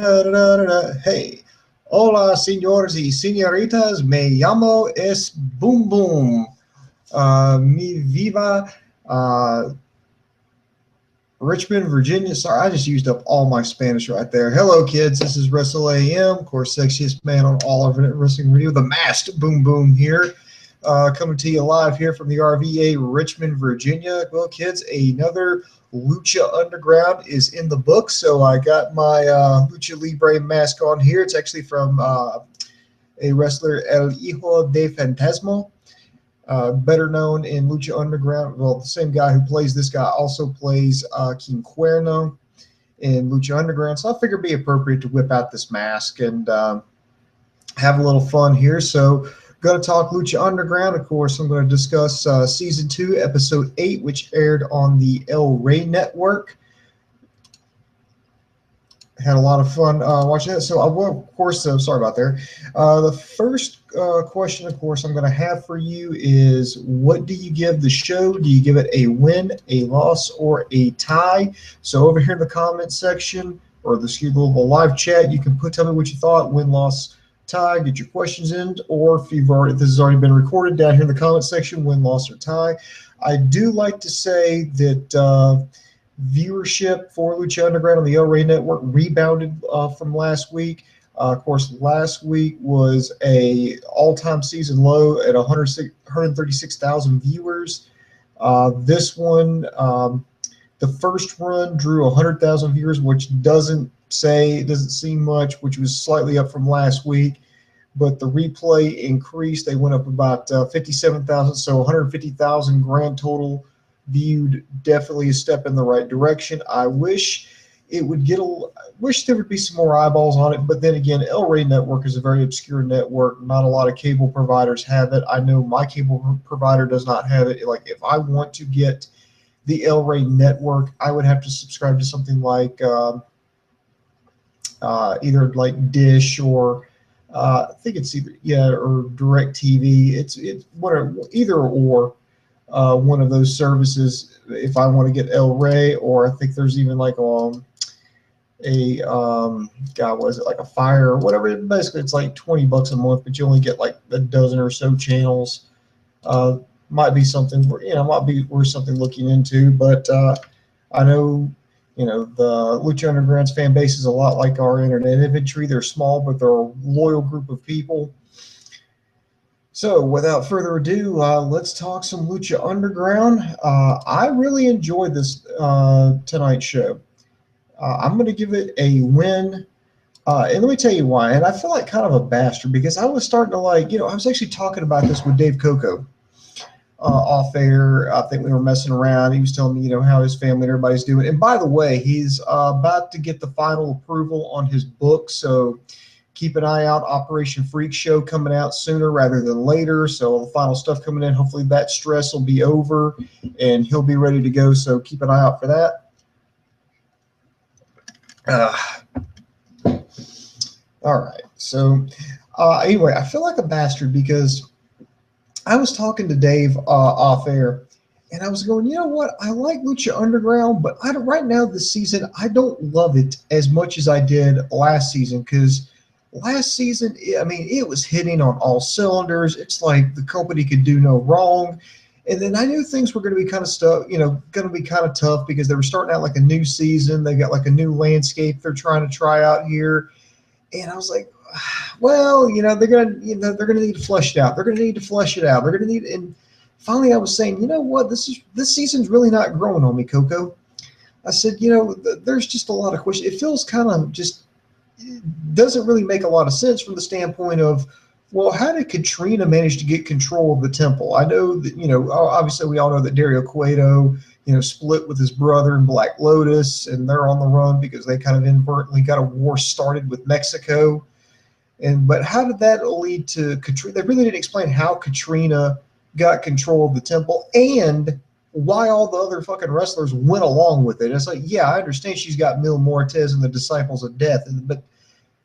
Hey, hola, señores y señoritas. Me llamo es Boom Boom. Mi viva Richmond, Virginia. Sorry, I just used up all my Spanish right there. Hello, kids. This is Wrestle AM, of course, sexiest man on all of Internet Wrestling Radio, the masked Boom Boom here. Coming to you live here from the RVA, Richmond, Virginia. Well, kids, another Lucha Underground is in the book, so I got my Lucha Libre mask on here. It's actually from a wrestler, El Hijo de Fantasma, better known in Lucha Underground. Well, the same guy who plays this guy also plays King Cuerno in Lucha Underground, so I figured it'd be appropriate to whip out this mask and have a little fun here. So, going to talk Lucha Underground. Of course, I'm going to discuss Season 2, Episode 8, which aired on the El Rey Network. Had a lot of fun watching that. So, I will, of course, sorry about that. The first question, of course, I'm going to have for you is, what do you give the show? Do you give it a win, a loss, or a tie? So, over here in the comment section, or the little live chat, you can tell me what you thought, win, loss, tie, get your questions in, or if this has already been recorded, down here in the comment section, win, loss, or tie. I do like to say that viewership for Lucha Underground on the El Rey Network rebounded from last week. Of course, last week was a all-time season low at 136,000 viewers. This one, the first run drew 100,000 viewers, which doesn't seem much, which was slightly up from last week, but the replay increased. They went up about 57,000, so 150,000 grand total viewed. Definitely a step in the right direction. I wish there would be some more eyeballs on it, but then again, El Rey Network is a very obscure network. Not a lot of cable providers have it. I know my cable provider does not have it. Like, if I want to get the El Rey Network, I would have to subscribe to something like either like Dish or I think it's or DirecTV. It's whatever, either or one of those services if I want to get El Rey, or I think there's even like God, was it like a Fire or whatever? Basically, it's like $20 a month, but you only get like a dozen or so channels. Might be something worth something looking into, but I know. The Lucha Underground's fan base is a lot like our internet infantry. They're small, but they're a loyal group of people. So, without further ado, let's talk some Lucha Underground. I really enjoyed this tonight's show. I'm going to give it a win. And let me tell you why. And I feel like kind of a bastard because I was starting to I was actually talking about this with Dave Coco. Off air, I think we were messing around. He was telling me, how his family and everybody's doing. And by the way, he's about to get the final approval on his book, so keep an eye out. Operation Freak Show coming out sooner rather than later. So the final stuff coming in. Hopefully that stress will be over and he'll be ready to go. So keep an eye out for that. All right. So anyway, I feel like a bastard because I was talking to Dave off air, and I was going, you know what? I like Lucha Underground, but right now this season, I don't love it as much as I did last season, because last season, it was hitting on all cylinders. It's like the company could do no wrong. And then I knew things were going to be kind of tough because they were starting out like a new season. They got like a new landscape they're trying to try out here. And I was like, well, they're gonna need to flesh it out. They're gonna need to flesh it out. And finally, I was saying, you know what? This season's really not growing on me, Coco. I said, there's just a lot of questions. It feels kind of it doesn't really make a lot of sense from the standpoint of, well, how did Catrina manage to get control of the temple? I know that, obviously we all know that Dario Cueto, split with his brother in Black Lotus, and they're on the run because they kind of inadvertently got a war started with Mexico. But how did that lead to Catrina? They really didn't explain how Catrina got control of the temple and why all the other fucking wrestlers went along with it. It's like, yeah, I understand she's got Mil Muertes and the Disciples of Death, but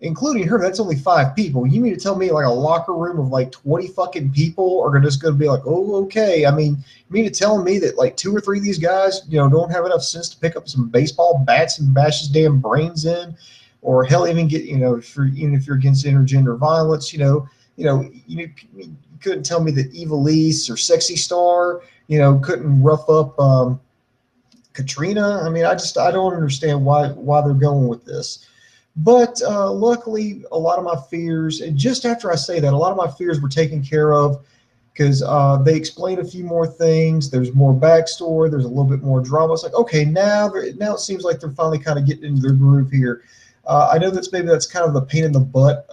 including her, that's only 5 people. You mean to tell me like a locker room of like 20 fucking people are just going to be like, oh, okay. You mean to tell me that like 2 or 3 of these guys, don't have enough sense to pick up some baseball bats and bash his damn brains in? or hell, even get, even if you're against intergender violence, you couldn't tell me that Ivelisse or Sexy Star, couldn't rough up Catrina. I mean, I don't understand why they're going with this. But luckily, a lot of my fears, and just after I say that, a lot of my fears were taken care of, because they explain a few more things. There's more backstory. There's a little bit more drama. It's like, okay, now it seems like they're finally kind of getting into their groove here. I know that's kind of the pain in the butt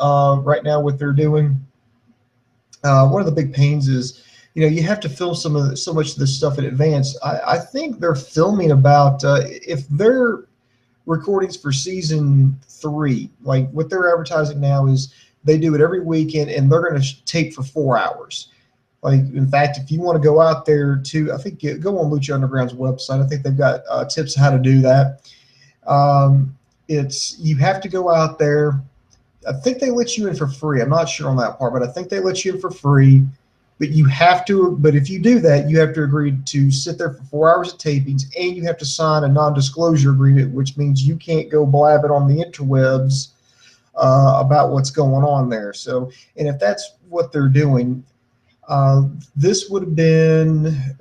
right now, what they're doing. One of the big pains is, you have to film so much of this stuff in advance. I think they're filming about, if they're recordings for season 3, like what they're advertising now is they do it every weekend, and they're going to tape for 4 hours. Like, in fact, if you want to go out there to, I think, go on Lucha Underground's website. I think they've got tips how to do that. You have to go out there. I think they let you in for free. I'm not sure on that part, but I think they let you in for free. But you have to. But if you do that, you have to agree to sit there for 4 hours of tapings, and you have to sign a non-disclosure agreement, which means you can't go blabbing on the interwebs about what's going on there. So, and if that's what they're doing. This would have been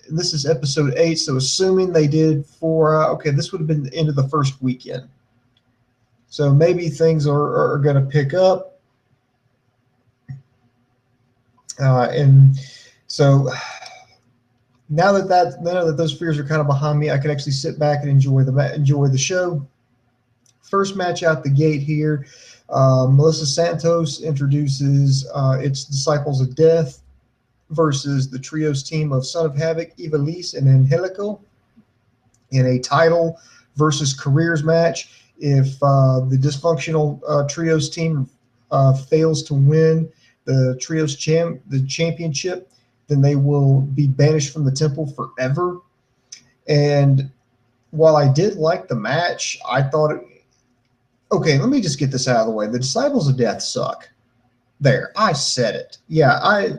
this is episode 8, so assuming they did this would have been the end of the first weekend. So maybe things are going to pick up. And so now that those fears are kind of behind me, I can actually sit back and enjoy the show. First match out the gate here. Melissa Santos introduces its Disciples of Death versus the trios team of Son of Havoc, Ivelisse, and ANGÉLICO in a title versus careers match. If the dysfunctional trios team fails to win the trios championship, then they will be banished from the temple forever. And while I did like the match, I thought okay, let me just get this out of the way. The Disciples of Death suck. There, I said it. Yeah,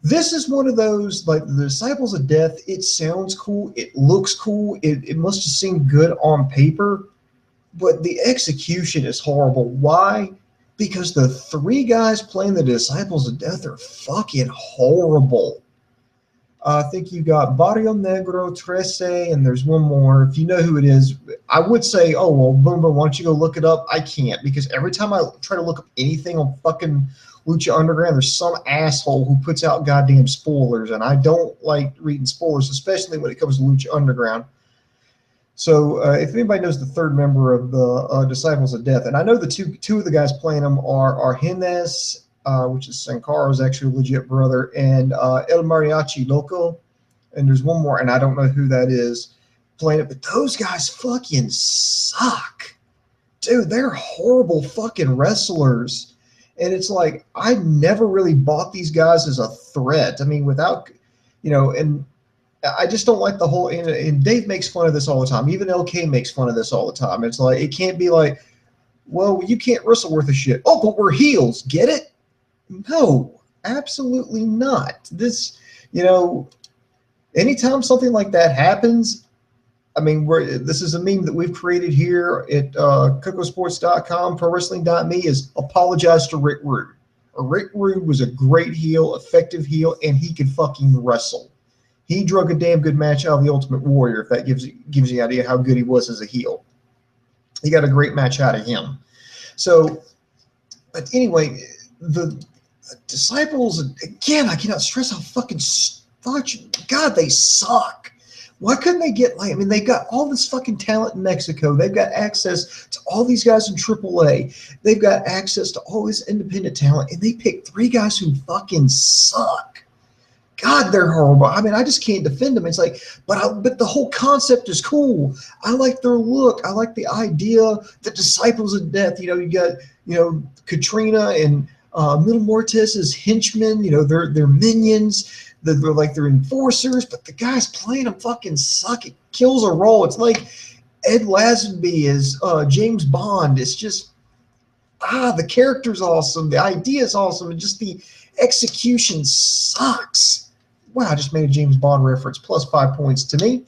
this is one of those, like, the Disciples of Death, it sounds cool, it looks cool, it must have seemed good on paper, but the execution is horrible. Why? Because the 3 guys playing the Disciples of Death are fucking horrible. I think you got Barrio Negro, Trece, and there's one more. If you know who it is, I would say, oh, well, Boom Boom, why don't you go look it up? I can't, because every time I try to look up anything on fucking Lucha Underground, there's some asshole who puts out goddamn spoilers, and I don't like reading spoilers, especially when it comes to Lucha Underground. So if anybody knows the 3rd member of the Disciples of Death, and I know the two of the guys playing them are Hines, which is Sankaro's actually legit brother, and El Mariachi Loco, and there's one more, and I don't know who that is playing it, but those guys fucking suck. Dude, they're horrible fucking wrestlers. And it's like, I never really bought these guys as a threat. I mean, without, and I just don't like the whole, and Dave makes fun of this all the time. Even LK makes fun of this all the time. It's like, it can't be like, well, you can't wrestle worth a shit. Oh, but we're heels. Get it? No, absolutely not. This, anytime something like that happens, I mean, this is a meme that we've created here at KocoSports.com, ProWrestling.me, is apologize to Rick Rude. Rick Rude was a great heel, effective heel, and he could fucking wrestle. He drug a damn good match out of the Ultimate Warrior, if that gives you an idea how good he was as a heel. He got a great match out of him. So, but anyway, the Disciples, again, I cannot stress how fucking God, they suck. Why couldn't they get, like, I mean, they've got all this fucking talent in Mexico. They've got access to all these guys in AAA. They've got access to all this independent talent, and they pick 3 guys who fucking suck. God, they're horrible. I mean, I just can't defend them. It's like, but the whole concept is cool. I like their look. I like the idea. The Disciples of Death. You got, Catrina and Mil Muertes as henchmen. They're minions. They're like they're enforcers, but the guys playing them fucking suck. It kills a role. It's like Ed Lazenby as James Bond. It's just the character's awesome, the idea is awesome, and just the execution sucks. Wow, I just made a James Bond reference. Plus 5 points to me.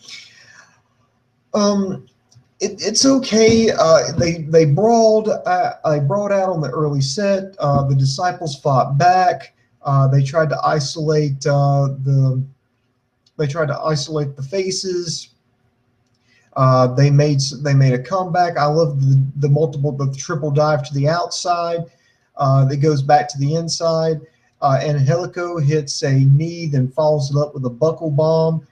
It's okay. They brawled. I brawled out on the early set. The Disciples fought back. They tried to isolate They tried to isolate the faces. They made a comeback. I love the triple dive to the outside. That goes back to the inside. Angelico hits a knee, then follows it up with a buckle bomb.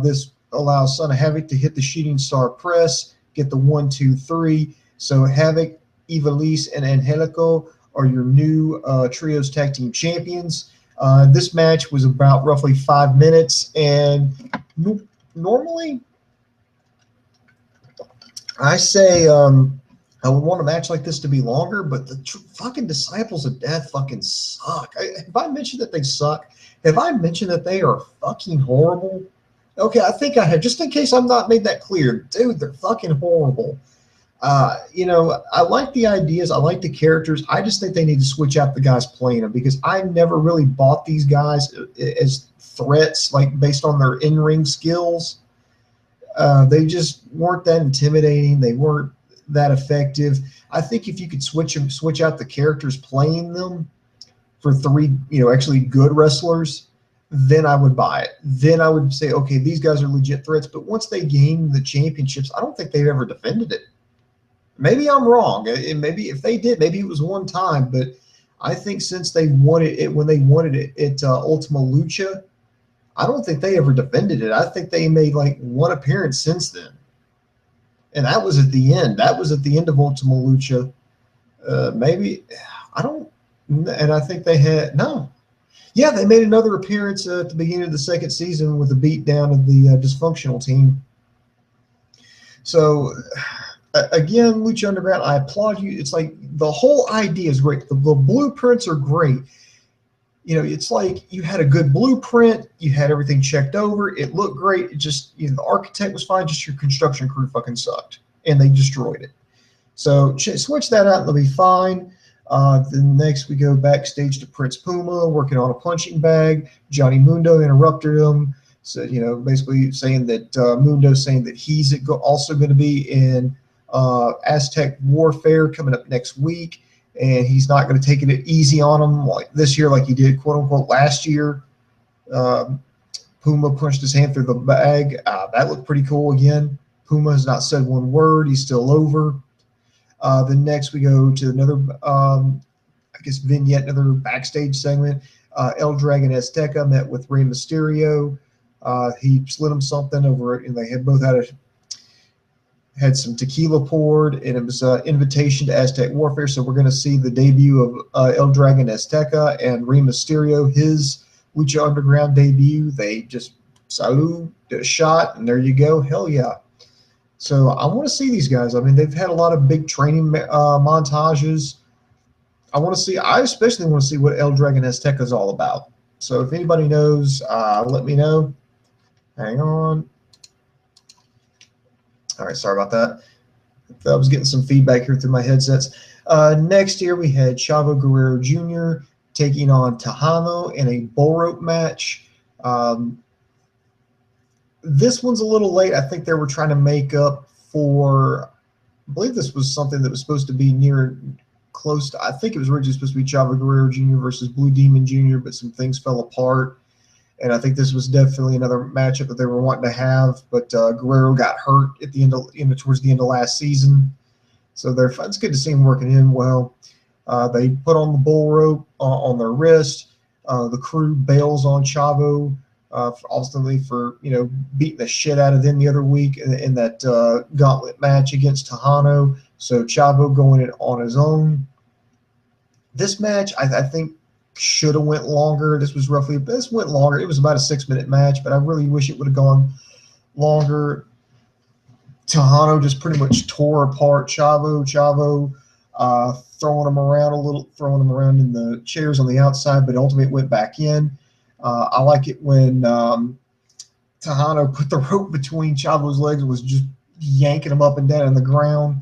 This allows Son of Havoc to hit the shooting star press, get the 1, 2, 3. So Havoc, Ivelisse, and Angelico are your new trios tag team champions. This match was about roughly 5 minutes, and normally I say I would want a match like this to be longer, but the fucking Disciples of Death fucking suck. Have I mentioned that they suck? Have I mentioned that they are fucking horrible? Okay, I think I have. Just in case I've not made that clear. Dude, they're fucking horrible. You know, I like the ideas. I like the characters. I just think they need to switch out the guys playing them, because I never really bought these guys as threats, like based on their in-ring skills. They just weren't that intimidating. They weren't that effective. I think if you could switch out the characters playing them for 3, actually good wrestlers, then I would buy it. Then I would say, okay, these guys are legit threats. But once they gain the championships, I don't think they've ever defended it. Maybe I'm wrong. Maybe if they did, maybe it was one time. But I think since they wanted it, when they wanted it at Ultima Lucha, I don't think they ever defended it. I think they made like one appearance since then. And that was at the end. That was at the end of Ultima Lucha. Maybe, I don't, and I think they had, no. Yeah, they made another appearance at the beginning of the second season with a beat down of the dysfunctional team. So, again, Lucha Underground, I applaud you. It's like the whole idea is great. The blueprints are great. It's like you had a good blueprint. You had everything checked over. It looked great. It just, the architect was fine. Just your construction crew fucking sucked, and they destroyed it. So switch that out, and they'll be fine. Then next we go backstage to Prince Puma working on a punching bag. Johnny Mundo interrupted him. So, basically saying that Mundo's saying that he's also going to be in Aztec Warfare coming up next week. And he's not going to take it easy on him like this year, like he did, quote unquote, last year. Puma punched his hand through the bag. That looked pretty cool again. Puma has not said one word. He's still over. Then next we go to another, vignette, another backstage segment. El Dragon Azteca met with Rey Mysterio. He slid him something over it, and they had both had some tequila poured, and it was an invitation to Aztec Warfare. So we're going to see the debut of El Dragon Azteca and Rey Mysterio, his Lucha Underground debut. They just salute, did a shot, and there you go. Hell yeah. So I want to see these guys. I mean, they've had a lot of big training montages. I especially want to see what El Dragon Azteca is all about. So if anybody knows, let me know. Hang on. All right, sorry about that. I was getting some feedback here through my headsets. Next here we had Chavo Guerrero Jr. taking on Texano in a bullrope match. This one's a little late. I think they were trying to make up for, I believe this was something that was supposed to be close to, I think it was originally supposed to be Chavo Guerrero Jr. versus Blue Demon Jr., but some things fell apart. And I think this was definitely another matchup that they were wanting to have, but Guerrero got hurt at the end of, towards the end of last season. So it's good to see him working in well. They put on the bull rope on their wrist. The crew bails on Chavo, ultimately for beating the shit out of them the other week in that gauntlet match against Texano. So Chavo going it on his own. This match, I think, should have went longer. This went longer. It was about a 6-minute match, but I really wish it would have gone longer. Texano just pretty much tore apart Chavo, throwing him around in the chairs on the outside, but ultimately went back in. I like it when Texano put the rope between Chavo's legs and was just yanking him up and down on the ground.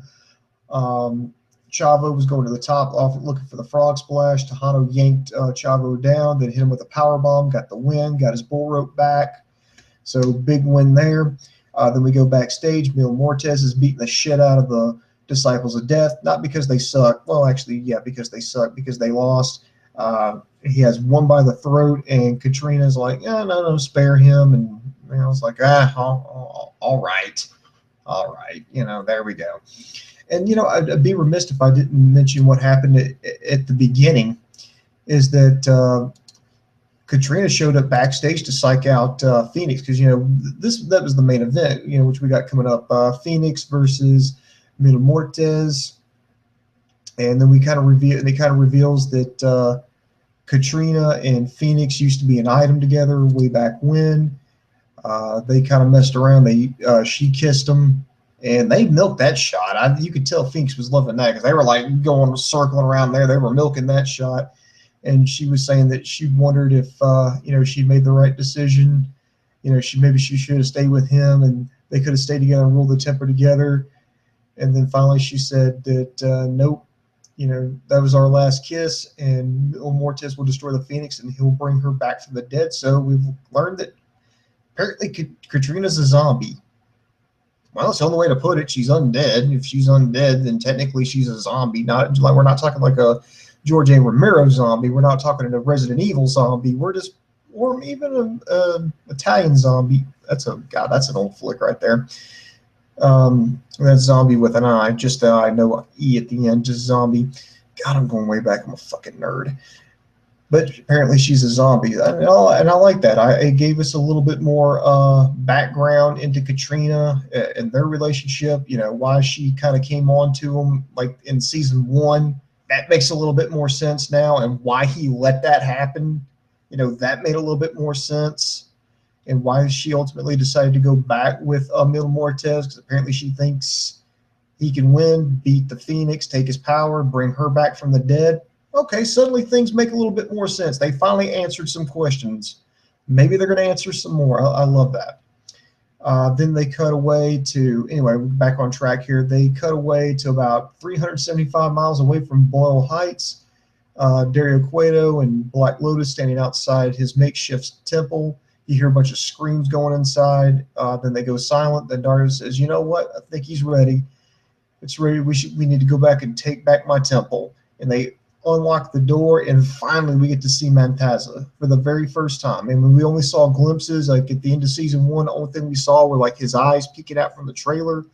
Chavo was going to the top off looking for the frog splash. Texano yanked Chavo down, then hit him with a power bomb, got the win, got his bull rope back. So big win there. Then we go backstage. Mil Muertes is beating the shit out of the Disciples of Death, not because they suck. Well, actually, yeah, because they suck, because they lost. He has one by the throat, and Catrina's like, yeah, no, spare him. And I was like, all right. There we go. And, I'd be remiss if I didn't mention what happened at the beginning, is that Catrina showed up backstage to psych out Fenix, because, that was the main event, which we got coming up, Fenix versus Mil Muertes. And then it kind of reveals that Catrina and Fenix used to be an item together way back when. They kind of messed around. She kissed him, and they milked that shot. You could tell Fenix was loving that, because they were like going circling around there. They were milking that shot, and she was saying that she wondered if she'd made the right decision. Maybe she should have stayed with him, and they could have stayed together and ruled the temper together. And then finally she said that nope, that was our last kiss, and Mil Muertes will destroy the Phoenix, and he'll bring her back from the dead. So we've learned that apparently Catrina's a zombie. Well, it's the only way to put it. She's undead. If she's undead, then technically she's a zombie. We're not talking like a George A. Romero zombie. We're not talking a Resident Evil zombie. Or even a Italian zombie. That's an old flick right there. That's zombie with an I, just I know E at the end, just zombie. God, I'm going way back. I'm a fucking nerd. But apparently she's a zombie, and I like that. It gave us a little bit more background into Catrina and their relationship. Why she kind of came on to him like in season 1. That makes a little bit more sense now, and why he let that happen. That made a little bit more sense. And why she ultimately decided to go back with Mil Muertes, because apparently she thinks he can win, beat the Phoenix, take his power, bring her back from the dead. Okay, suddenly things make a little bit more sense. They finally answered some questions. Maybe they're going to answer some more. I love that. Then they cut away to, anyway, we're back on track here. They cut away to about 375 miles away from Boyle Heights. Dario Cueto and Black Lotus standing outside his makeshift temple. You hear a bunch of screams going inside. Then they go silent. Then Dario says, "You know what? I think he's ready. It's ready. We need to go back and take back my temple." And they unlock the door, and finally we get to see Mantaza for the very first time. And when we only saw glimpses, like at the end of season 1, the only thing we saw were like his eyes peeking out from the trailer.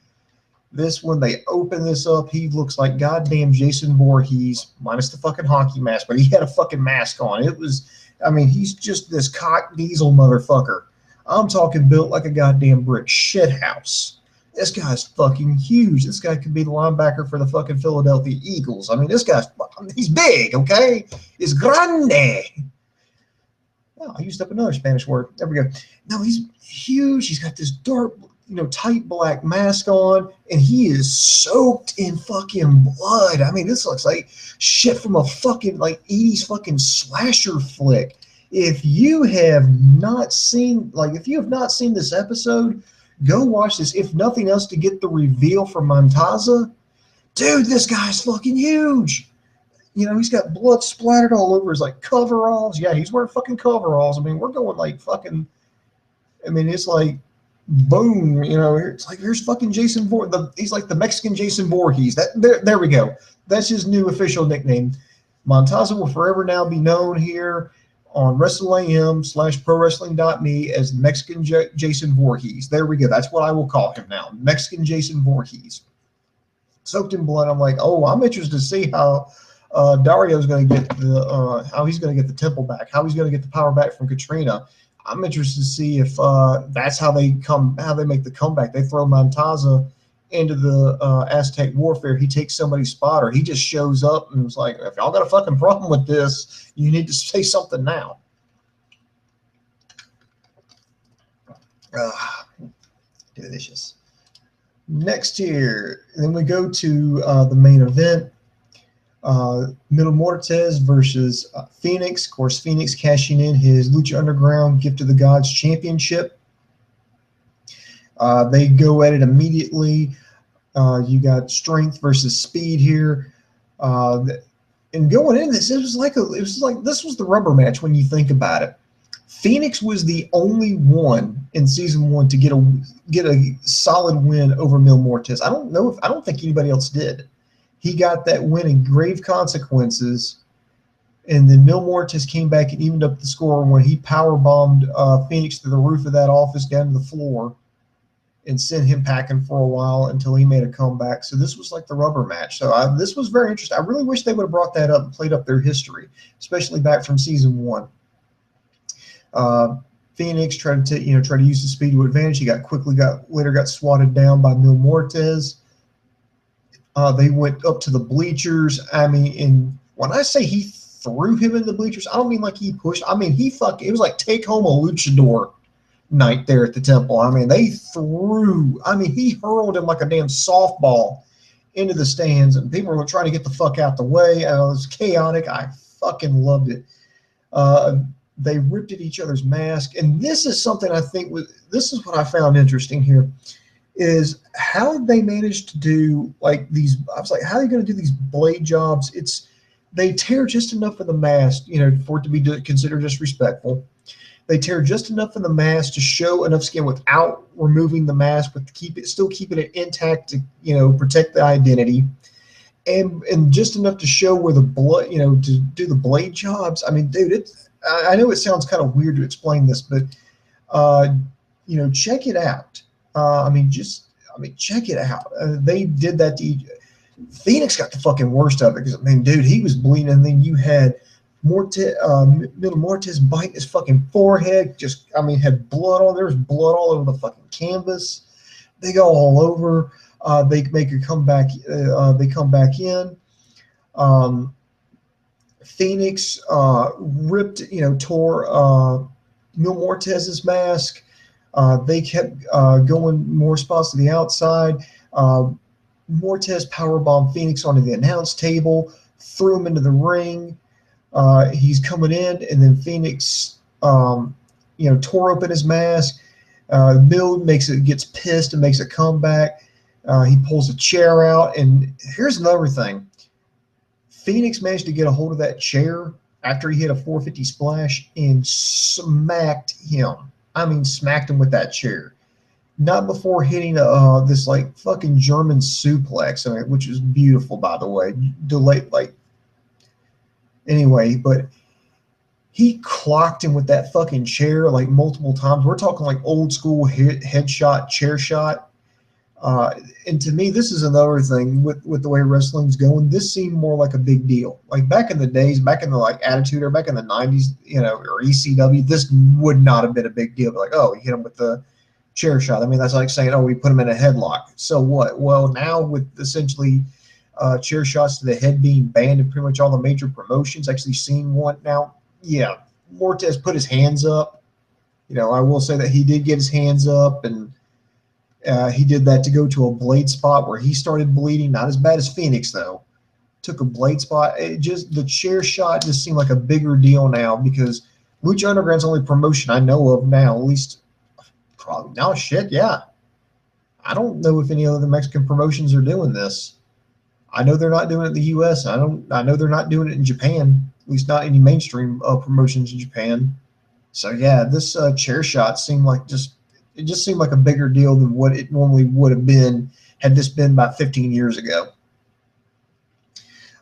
This, when they open this up, he looks like goddamn Jason Voorhees, minus the fucking hockey mask, but he had a fucking mask on. He's just this cock diesel motherfucker. I'm talking built like a goddamn brick shithouse. This guy's fucking huge. This guy could be the linebacker for the fucking Philadelphia Eagles. He's big, okay? He's grande. Oh, I used up another Spanish word. There we go. No, he's huge. He's got this dark, tight black mask on, and he is soaked in fucking blood. This looks like shit from a fucking 80s fucking slasher flick. If you have not seen this episode, go watch this. If nothing else, to get the reveal from Mantaza. Dude, this guy's fucking huge. He's got blood splattered all over his coveralls. Yeah, he's wearing fucking coveralls. We're going fucking. It's like boom. It's like here's fucking Jason Voorhees. He's like the Mexican Jason Voorhees. There we go. That's his new official nickname. Mantaza will forever now be known here on WrestleAM/ProWrestling.me as Mexican Jason Voorhees. There we go. That's what I will call him now. Mexican Jason Voorhees. Soaked in blood. I'm like, I'm interested to see how Dario's going to get how he's going to get the temple back, how he's going to get the power back from Catrina. I'm interested to see if that's how they make the comeback. They throw Mantaza into the Aztec warfare. He takes somebody's spot, or he just shows up and was like, if y'all got a fucking problem with this, you need to say something now. Delicious. Next here, then we go to the main event. Mil Muertes versus Fenix. Of course, Fenix cashing in his Lucha Underground Gift of the Gods Championship. They go at it immediately. You got strength versus speed here. And going in this, this was the rubber match when you think about it. Phoenix was the only one in season 1 to get a solid win over Mil Muertes. I don't think anybody else did. He got that win in grave consequences, and then Mil Muertes came back and evened up the score when he power bombed Phoenix to the roof of that office down to the floor, and sent him packing for a while until he made a comeback. So this was like the rubber match. So this was very interesting. I really wish they would have brought that up and played up their history, especially back from season 1. Phoenix tried to use the speed to advantage. He later got swatted down by Mil Muertes. They went up to the bleachers. I mean, and when I say he threw him in the bleachers, I don't mean like he pushed. I mean, it was like take home a luchador night there at the temple. I mean, he hurled him like a damn softball into the stands, and people were trying to get the fuck out the way. It was chaotic. I fucking loved it. They ripped at each other's mask, and this is something this is what I found interesting here, is how they managed to do like these. I was like, how are you going to do these blade jobs? They tear just enough of the mask, for it to be considered disrespectful. They tear just enough of the mask to show enough skin without removing the mask, but still keeping it intact to protect the identity, and just enough to show where the blood, to do the blade jobs. I mean, dude, I know it sounds kind of weird to explain this, but check it out. Check it out. They did that to Phoenix. Got the fucking worst of it because, dude, he was bleeding, and then you had Mil Muertes biting his fucking forehead. Had blood on. There was blood all over the fucking canvas. They go all over. They make a comeback. They come back in. Phoenix ripped, tore Mil Muertes' mask. They kept going more spots to the outside. Muertes powerbombed Phoenix onto the announce table, threw him into the ring. He's coming in, and then Phoenix, tore open his mask. Mil gets pissed and makes a comeback. He pulls a chair out, and here's another thing. Phoenix managed to get a hold of that chair after he hit a 450 splash and smacked him. Smacked him with that chair. Not before hitting this like fucking German suplex, which is beautiful, by the way. Anyway, but he clocked him with that fucking chair like multiple times. We're talking like old school headshot, chair shot. And to me, this is another thing with the way wrestling's going. This seemed more like a big deal. Like back in the days, back in the Attitude or back in the 90s, or ECW, this would not have been a big deal. Like, oh, he hit him with the chair shot. That's like saying, oh, we put him in a headlock. So what? Well, now with essentially chair shots to the head being banned in pretty much all the major promotions, actually seeing one now. Yeah, Muertes put his hands up. I will say that he did get his hands up, and he did that to go to a blade spot where he started bleeding. Not as bad as Phoenix, though. Took a blade spot. The chair shot just seemed like a bigger deal now because Lucha Underground's the only promotion I know of now, at least probably now. Shit, yeah. I don't know if any other Mexican promotions are doing this. I know they're not doing it in the U.S. I know they're not doing it in Japan, at least not any mainstream promotions in Japan. So yeah, this chair shot seemed like it just seemed like a bigger deal than what it normally would have been had this been about 15 years ago.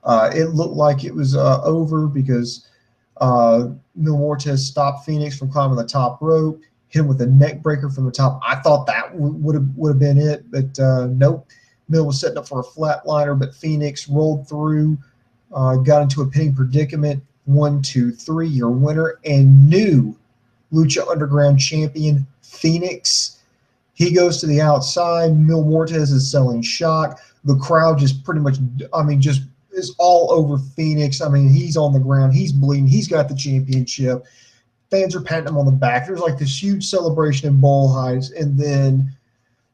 It looked like it was over because Mil Muertes stopped Phoenix from climbing the top rope, hit him with a neck breaker from the top. I thought that would have been it, but nope. Mil was setting up for a flatliner, but Phoenix rolled through, got into a pinning predicament. 1, 2, 3, your winner and new Lucha Underground champion, Phoenix. He goes to the outside. Mil Muertes is selling shock. The crowd just pretty much, just is all over Phoenix. He's on the ground. He's bleeding. He's got the championship. Fans are patting him on the back. There's like this huge celebration in Bull Hides. And then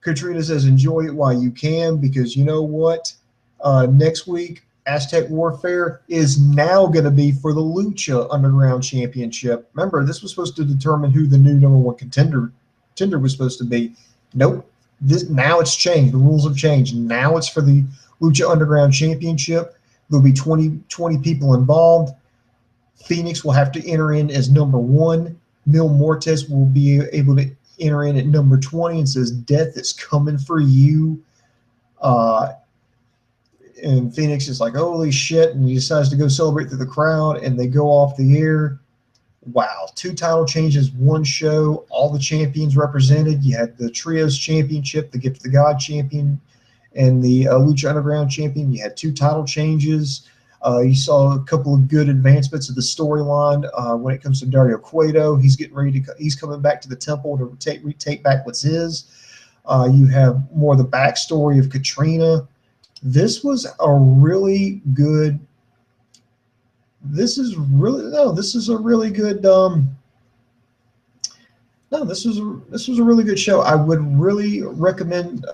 Catrina says, enjoy it while you can, because you know what? Next week, Aztec Warfare is now going to be for the Lucha Underground Championship. Remember, this was supposed to determine who the new #1 contender was supposed to be. Nope. Now it's changed. The rules have changed. Now it's for the Lucha Underground Championship. There'll be 20 people involved. Phoenix will have to enter in as #1. Mil Muertes will be able to enter in at number 20 and says, "Death is coming for you." And Fenix is like, "Holy shit," and he decides to go celebrate through the crowd, and they go off the air. Wow, 2 title changes, 1 show, all the champions represented. You had the Trios Championship, the Gift of the God Champion, and the Lucha Underground Champion. You had 2 title changes. You saw a couple of good advancements of the storyline when it comes to Dario Cueto. He's getting ready to. He's coming back to the temple to take back what's his. You have more of the backstory of Catrina. This was a really good. This is a really good. This was a really good show. I would really recommend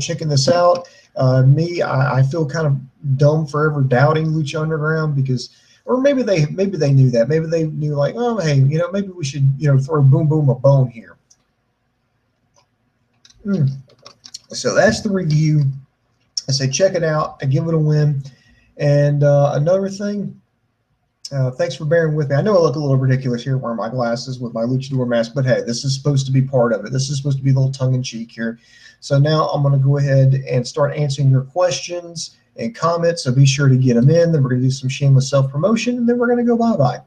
checking this out. I feel kind of dumb for ever doubting Lucha Underground because, or maybe they knew that. Maybe they knew like, oh hey, maybe we should throw Boom Boom a bone here. So that's the review. I say check it out. I give it a win. And another thing, thanks for bearing with me. I know I look a little ridiculous here wearing my glasses with my luchador mask, but hey, this is supposed to be part of it. This is supposed to be a little tongue-in-cheek here. So now I'm going to go ahead and start answering your questions and comments, so be sure to get them in. Then we're going to do some shameless self-promotion, and then we're going to go bye-bye.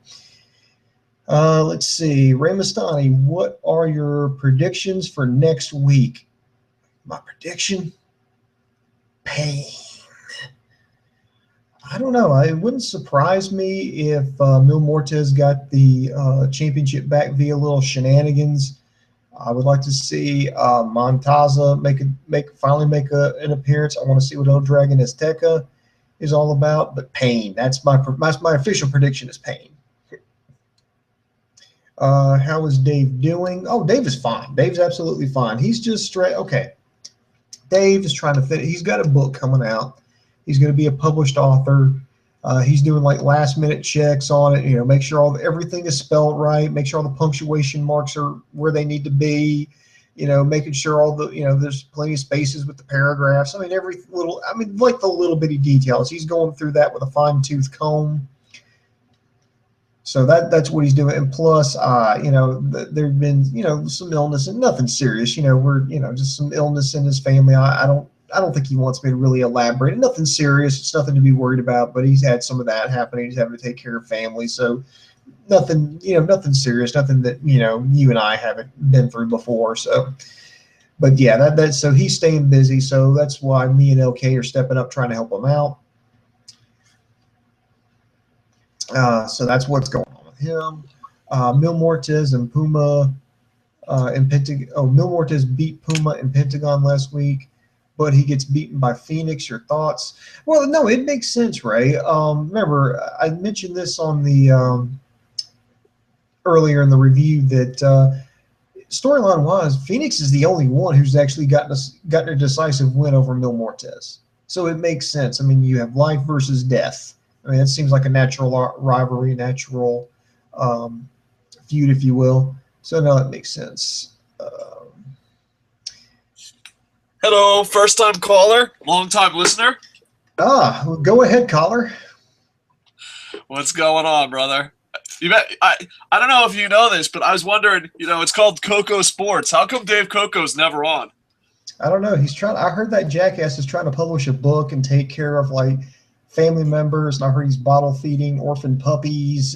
Let's see. Ray Mastani, what are your predictions for next week? My prediction? Pain. I don't know. It wouldn't surprise me if Mil Muertes got the championship back via little shenanigans. I would like to see Montaza finally make an appearance. I want to see what El Dragon Azteca is all about. But Pain. That's my official prediction is Pain. How is Dave doing? Oh, Dave is fine. Dave's absolutely fine. He's just straight. Okay. Dave is trying to fit. He's got a book coming out. He's going to be a published author. He's doing like last minute checks on it. Make sure everything is spelled right. Make sure all the punctuation marks are where they need to be. Making sure all the there's plenty of spaces with the paragraphs. Like the little bitty details. He's going through that with a fine tooth comb. So that's what he's doing. And plus, there've been some illness and nothing serious. We're just some illness in his family. I don't think he wants me to really elaborate. Nothing serious. It's nothing to be worried about. But he's had some of that happening. He's having to take care of family. So nothing serious. Nothing that you and I haven't been through before. So, but yeah, so he's staying busy. So that's why me and LK are stepping up trying to help him out. So that's what's going on with him. Mil Muertes and Puma in Pentagon. Oh, Mil Muertes beat Puma in Pentagon last week, but he gets beaten by Fenix. Your thoughts? Well, no, it makes sense, Ray. Remember, I mentioned this on the earlier in the review that storyline-wise, Fenix is the only one who's actually gotten a decisive win over Mil Muertes. So it makes sense. I mean, you have life versus death. I mean, it seems like a natural rivalry, natural feud, if you will. So, no, it makes sense. Hello, first-time caller, long-time listener. Well, go ahead, caller. What's going on, brother? I don't know if you know this, but I was wondering, it's called KocoSports. How come Dave Coco's never on? I don't know. I heard that jackass is trying to publish a book and take care of, family members, and I heard he's bottle feeding orphan puppies.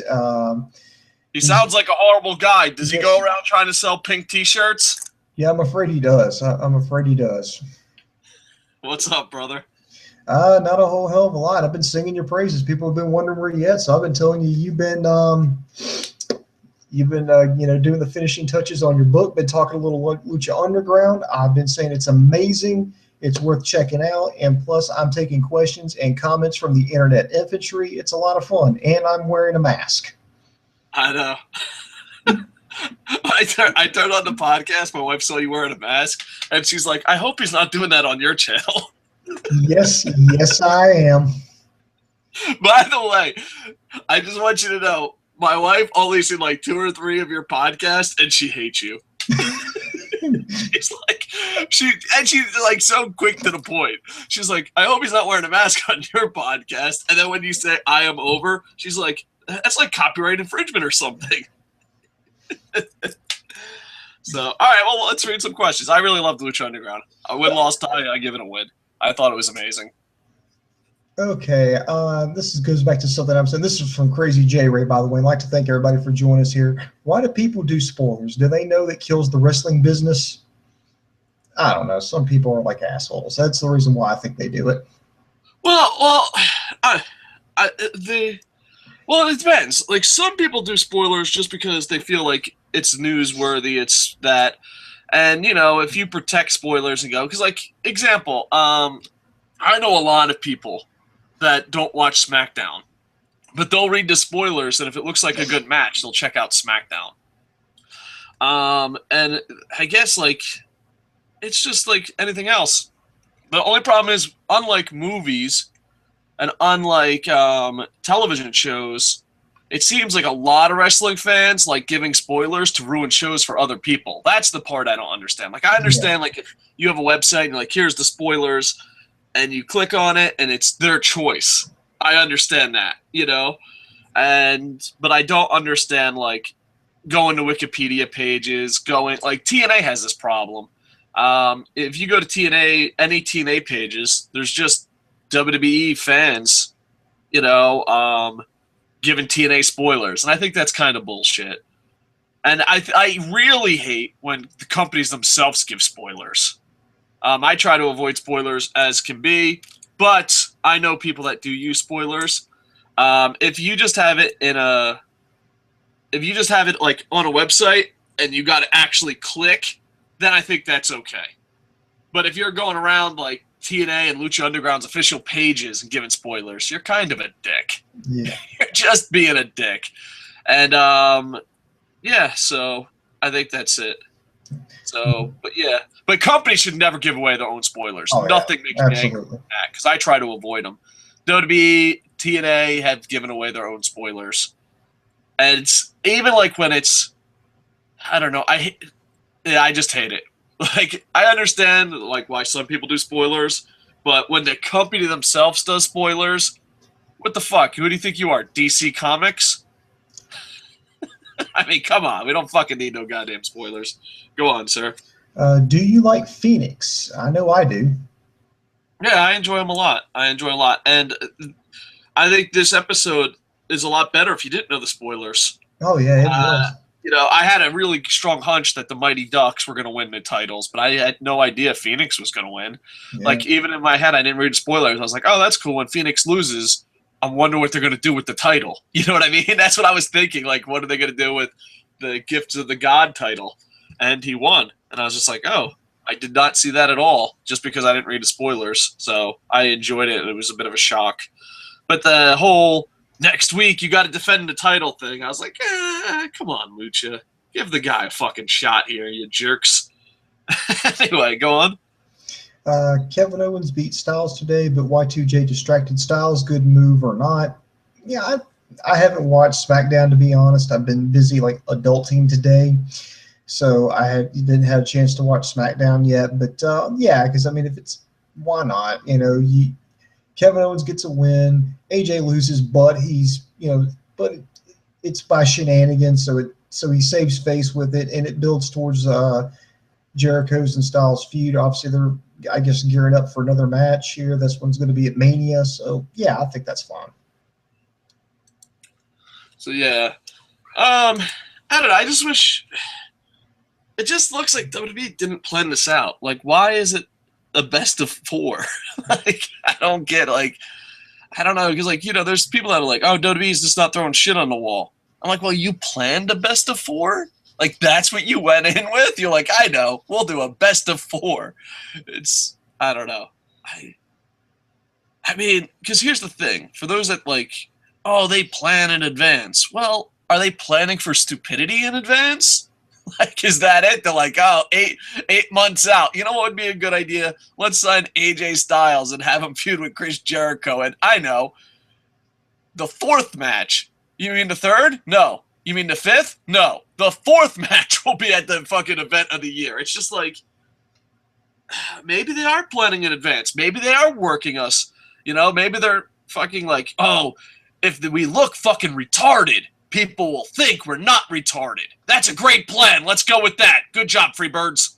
He sounds like a horrible guy. Does he go around trying to sell pink T-shirts? Yeah, I'm afraid he does. I'm afraid he does. What's up, brother? Not a whole hell of a lot. I've been singing your praises. People have been wondering where you at, so I've been telling you you've been doing the finishing touches on your book. Been talking a little Lucha Underground. I've been saying it's amazing. It's worth checking out, and plus I'm taking questions and comments from the internet infantry. It's a lot of fun, and I'm wearing a mask. I know. I turned on the podcast. My wife saw you wearing a mask, and she's like, I hope he's not doing that on your channel. Yes, I am. By the way, I just want you to know, my wife only seen 2 or 3 of your podcasts, and she hates you. She's like so quick to the point. She's like, I hope he's not wearing a mask on your podcast. And then when you say I am over, she's like, that's like copyright infringement or something. So, all right, well, let's read some questions. I really loved Lucha Underground. A win-loss tie, I give it a win. I thought it was amazing. Okay, this goes back to something I'm saying. This is from Crazy J Ray, by the way. I'd like to thank everybody for joining us here. Why do people do spoilers? Do they know that kills the wrestling business? I don't know. Some people are like assholes. That's the reason why I think they do it. Well, it depends. Like, some people do spoilers just because they feel like it's newsworthy. It's that, and if you protect spoilers and go, because like example, I know a lot of people that don't watch SmackDown, but they'll read the spoilers, and if it looks like a good match, they'll check out SmackDown. And I guess like it's just like anything else. The only problem is, unlike movies and unlike television shows, it seems like a lot of wrestling fans like giving spoilers to ruin shows for other people. That's the part I don't understand. Like, I understand, like, if you have a website and you're like, here's the spoilers, and you click on it and it's their choice. I understand that, but I don't understand like going to Wikipedia pages, like TNA has this problem. If you go to TNA, any TNA pages, there's just WWE fans, giving TNA spoilers, and I think that's kind of bullshit. And I really hate when the companies themselves give spoilers. I try to avoid spoilers as can be, but I know people that do use spoilers. If you just have it like on a website and you got to actually click, then I think that's okay. But if you're going around like TNA and Lucha Underground's official pages and giving spoilers, you're kind of a dick. Yeah. You're just being a dick. And so I think that's it. So, but companies should never give away their own spoilers. Nothing makes me angry with that, because I try to avoid them. WWE, TNA have given away their own spoilers. And it's even like when it's, I don't know, I just hate it. Like, I understand like why some people do spoilers, but when the company themselves does spoilers, what the fuck? Who do you think you are, DC Comics? I mean, come on. We don't fucking need no goddamn spoilers. Go on, sir. Do you like Fenix? I know I do. Yeah, I enjoy him a lot. And I think this episode is a lot better if you didn't know the spoilers. Oh, yeah, it was. I had a really strong hunch that the Mighty Ducks were going to win the titles, but I had no idea Fenix was going to win. Yeah. Like, even in my head, I didn't read the spoilers. I was like, oh, that's cool. When Fenix loses, I'm wondering what they're going to do with the title. You know what I mean? That's what I was thinking. Like, what are they going to do with the Gifts of the God title? And he won. And I was just like, oh, I did not see that at all, just because I didn't read the spoilers. So I enjoyed it. It was a bit of a shock. But the whole next week you got to defend the title thing, I was like, come on, Lucha. Give the guy a fucking shot here, you jerks. Anyway, go on. Kevin Owens beat Styles today, but Y2J distracted Styles. Good move or not? Yeah, I haven't watched SmackDown, to be honest. I've been busy like adulting today, so didn't have a chance to watch SmackDown yet. But yeah, because I mean, if it's, why not? Kevin Owens gets a win. AJ loses, but but it's by shenanigans, so he saves face with it, and it builds towards Jericho's and Styles' feud. Obviously, they're, I guess, gearing up for another match here. This one's going to be at Mania, so yeah, I think that's fine. So yeah, I don't know. I just wish it just looks like WWE didn't plan this out. Like, why is it a best of 4? Like, I don't get, like, I don't know, because, like, there's people that are like, oh, WWE's just not throwing shit on the wall. I'm like, well, you planned a best of 4? Like, that's what you went in with? You're like, I know, we'll do a best of 4. It's, I don't know. I mean, because here's the thing. For those that, like, oh, they plan in advance. Well, are they planning for stupidity in advance? Like, is that it? They're like, oh, eight months out. You know what would be a good idea? Let's sign AJ Styles and have him feud with Chris Jericho. And I know, the 4th match. You mean the 3rd? No. You mean the 5th? No. The 4th match will be at the fucking event of the year. It's just like, maybe they are planning in advance. Maybe they are working us. Maybe they're fucking like, oh, if we look fucking retarded, people will think we're not retarded. That's a great plan. Let's go with that. Good job, Freebirds.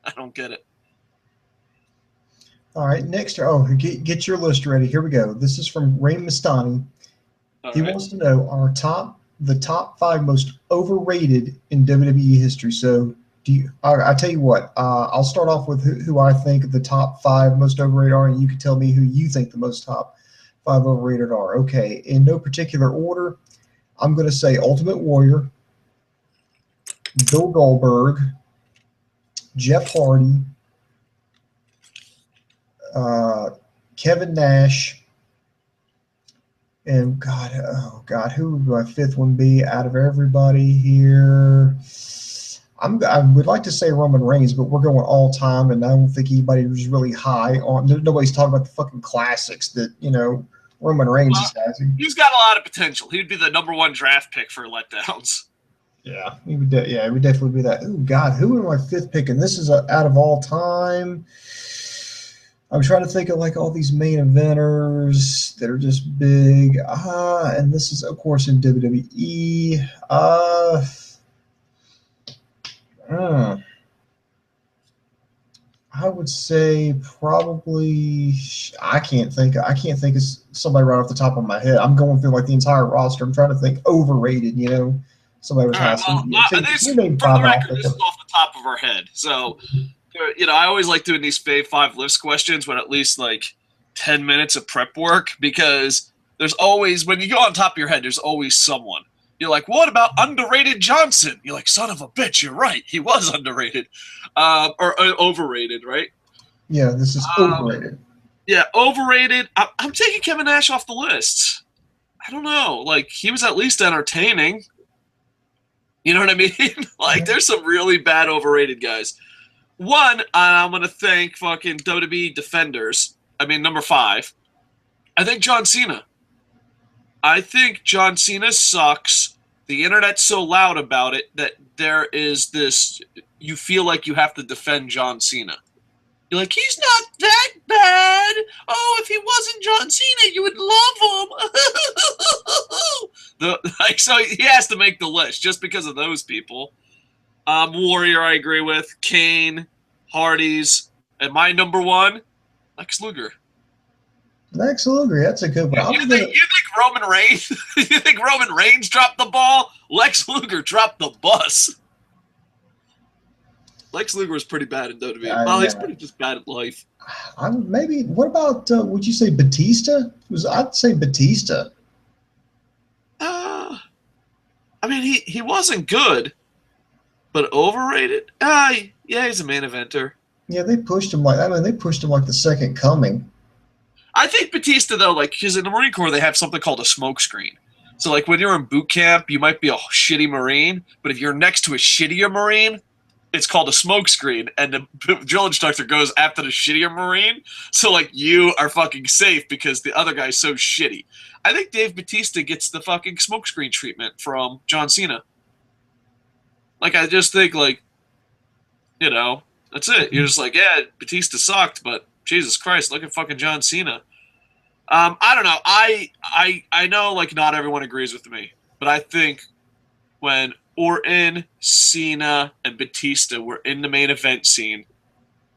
I don't get it. All right, next. Oh, get your list ready. Here we go. This is from Ray Mastani. He wants to know the top 5 most overrated in WWE history. So, I tell you what. I'll start off with who I think the top 5 most overrated are, and you can tell me who you think the most top 5 overrated are. Okay, in no particular order. I'm going to say Ultimate Warrior, Bill Goldberg, Jeff Hardy, Kevin Nash, and who would my 5th one be out of everybody here? I would like to say Roman Reigns, but we're going all time, and I don't think anybody was really high on. Nobody's talking about the fucking classics that Roman Reigns has. He's got a lot of potential. He'd be the #1 draft pick for letdowns. Yeah, he would definitely be that. Oh God, who am I 5th pick? And this is out of all time. I'm trying to think of like all these main eventers that are just big. And this is of course in WWE. I would say probably I can't think of somebody right off the top of my head. I'm going through like the entire roster. I'm trying to think overrated, somebody was high. Well, for the record, this is off the top of our head. So, I always like doing these Fave 5 list questions when at least like 10 minutes of prep work, because there's always, when you go on top of your head, there's always someone. You're like, what about underrated Johnson? You're like, son of a bitch, you're right. He was underrated. Or overrated, right? Yeah, this is overrated. Yeah, overrated. I'm taking Kevin Nash off the list. I don't know. Like, he was at least entertaining. You know what I mean? Like, there's some really bad overrated guys. One, I'm going to thank fucking WWE Defenders. I mean, number 5. I think John Cena. I think John Cena sucks. The internet's so loud about it that there is this, you feel like you have to defend John Cena. You're like, he's not that bad. Oh, if he wasn't John Cena, you would love him. So he has to make the list just because of those people. Warrior, I agree with. Kane, Hardy's, and my number 1, Lex Luger. Lex Luger, that's a good one. You think Roman Reigns? You think Roman Reigns dropped the ball? Lex Luger dropped the bus. Lex Luger was pretty bad in WWE. Well, he's pretty just bad at life. Maybe. What about? Would you say Batista? I'd say Batista. I mean, he wasn't good, but overrated. Yeah, he's a main eventer. Yeah, they pushed him like the second coming. I think Batista, though, like, because in the Marine Corps, they have something called a smoke screen. So, like, when you're in boot camp, you might be a shitty Marine, but if you're next to a shittier Marine, it's called a smoke screen, and the drill instructor goes after the shittier Marine. So, like, you are fucking safe because the other guy's so shitty. I think Dave Batista gets the fucking smoke screen treatment from John Cena. Like, I just think, like, that's it. You're just like, yeah, Batista sucked, but Jesus Christ, look at fucking John Cena. I don't know. I know, like, not everyone agrees with me, but I think when Orton, Cena, and Batista were in the main event scene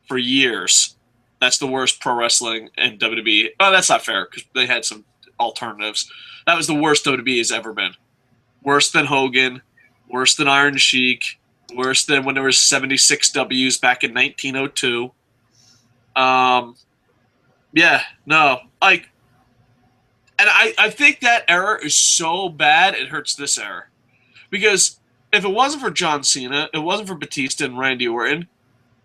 for years, that's the worst pro wrestling in WWE. Oh, that's not fair because they had some alternatives. That was the worst WWE has ever been. Worse than Hogan, worse than Iron Sheik, worse than when there was 76 Ws back in 1902. Yeah, no, like, and I think that era is so bad it hurts this era. Because if it wasn't for John Cena, it wasn't for Batista and Randy Orton,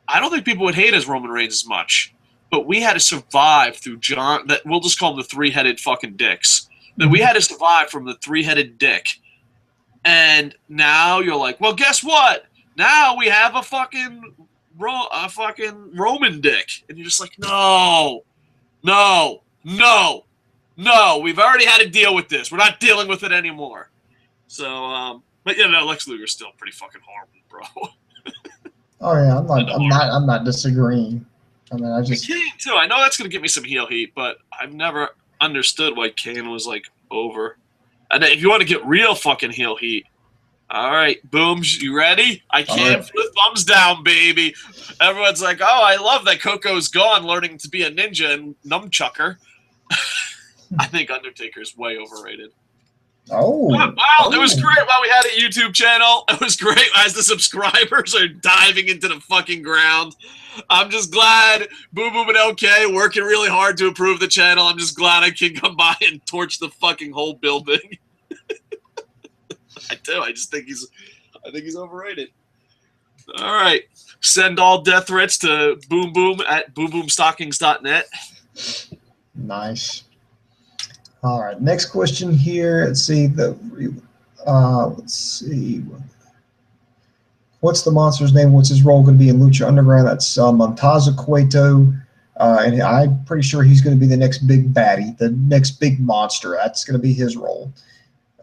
I don't think people would hate as Roman Reigns as much. But we had to survive through we'll just call them the 3-headed fucking dicks. That we had to survive from the 3-headed dick. And now you're like, well, guess what? Now we have a fucking Roman dick. And you're just like, no, we've already had to deal with this. We're not dealing with it anymore. So, but Lex Luger's still pretty fucking horrible, bro. Oh yeah, I'm not disagreeing. I mean, Kane too. I know that's gonna give me some heel heat, but I've never understood why Kane was like over. And then if you want to get real fucking heel heat, all right, Booms, you ready? I came for the thumbs down, baby. Everyone's like, oh, I love that Coco's gone, learning to be a ninja and nunchucker. I think Undertaker's way overrated. Oh. Wow, it was great while we had a YouTube channel. It was great as the subscribers are diving into the fucking ground. I'm just glad Boom Boom and LK working really hard to improve the channel. I'm just glad I can come by and torch the fucking whole building. I do. I think he's overrated. All right. Send all death threats to Boom Boom at boomboomstockings.net. Nice. All right, next question here. Let's see what's the monster's name? What's his role going to be in Lucha Underground? That's Montaza Cueto, and I'm pretty sure he's going to be the next big baddie, the next big monster. That's going to be his role.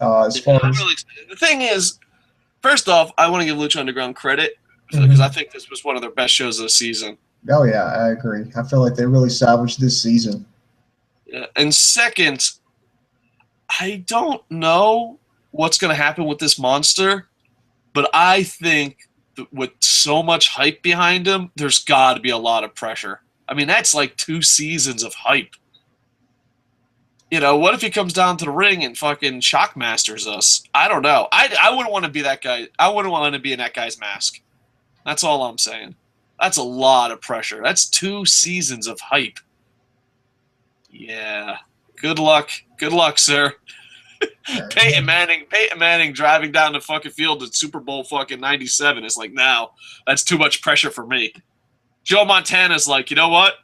The thing is, first off, I want to give Lucha Underground credit because I think this was one of their best shows of the season. Oh yeah, I agree. I feel like they really salvaged this season. Yeah, and second, I don't know what's going to happen with this monster, but I think that with so much hype behind him, there's got to be a lot of pressure. I mean, that's like 2 seasons of hype. You know, what if he comes down to the ring and fucking shockmasters us? I don't know. I wouldn't want to be that guy. I wouldn't want to be in that guy's mask. That's all I'm saying. That's a lot of pressure. That's 2 seasons of hype. Yeah. Good luck. Good luck, sir. Peyton Manning driving down the fucking field at Super Bowl fucking 97 is like, now that's too much pressure for me. Joe Montana's like, you know what?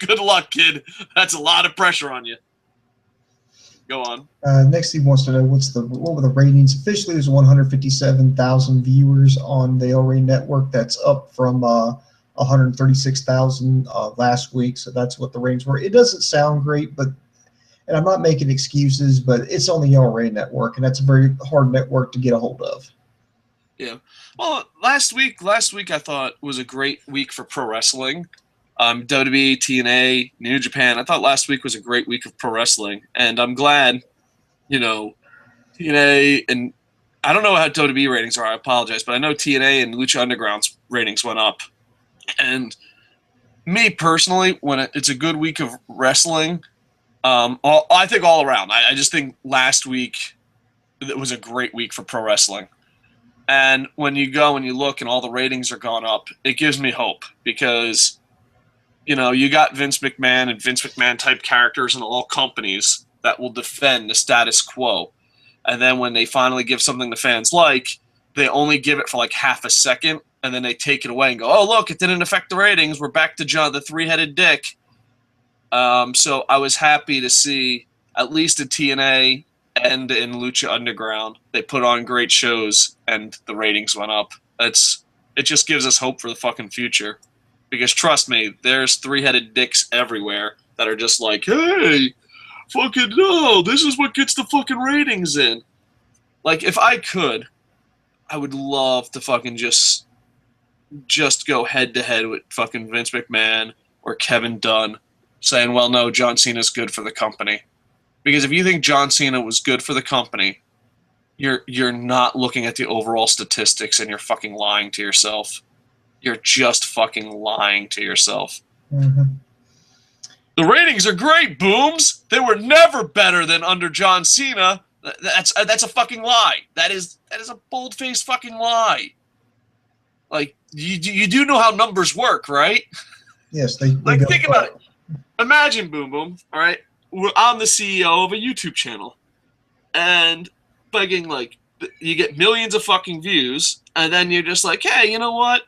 Good luck, kid. That's a lot of pressure on you. Go on. Next, he wants to know what were the ratings. Officially, there's 157,000 viewers on the El Rey Network. That's up from 136,000 last week. So that's what the ratings were. It doesn't sound great, and I'm not making excuses, but it's on the El Rey Network, and that's a very hard network to get a hold of. Yeah. Well, last week I thought was a great week for pro wrestling. WWE, TNA, New Japan. I thought last week was a great week of pro wrestling, and I'm glad, you know, TNA and I don't know how WWE ratings are. I apologize, but I know TNA and Lucha Underground's ratings went up. And me personally, when it's a good week of wrestling, I think all around. I just think last week it was a great week for pro wrestling. And when you go and you look and all the ratings are gone up, it gives me hope because, you know, you got Vince McMahon and Vince McMahon type characters in all companies that will defend the status quo. And then when they finally give something the fans like, they only give it for like half a second, and then they take it away and go, oh, look, it didn't affect the ratings. We're back to John, the three-headed dick. So I was happy to see, at least in TNA and in Lucha Underground, they put on great shows, and the ratings went up. It just gives us hope for the fucking future. Because trust me, there's three-headed dicks everywhere that are just like, hey, fucking no, this is what gets the fucking ratings in. Like, if I could, I would love to fucking just go head-to-head with fucking Vince McMahon or Kevin Dunn saying, well, no, John Cena's good for the company. Because if you think John Cena was good for the company, you're not looking at the overall statistics and you're fucking lying to yourself. You're just fucking lying to yourself. Mm-hmm. The ratings are great, Booms. They were never better than under John Cena. That's a fucking lie. That is a bold-faced fucking lie. Like, you do know how numbers work, right? Yes, they like, think about it. Imagine, Boom Boom, all right? I'm the CEO of a YouTube channel. And fucking, like, you get millions of fucking views, and then you're just like, hey, you know what?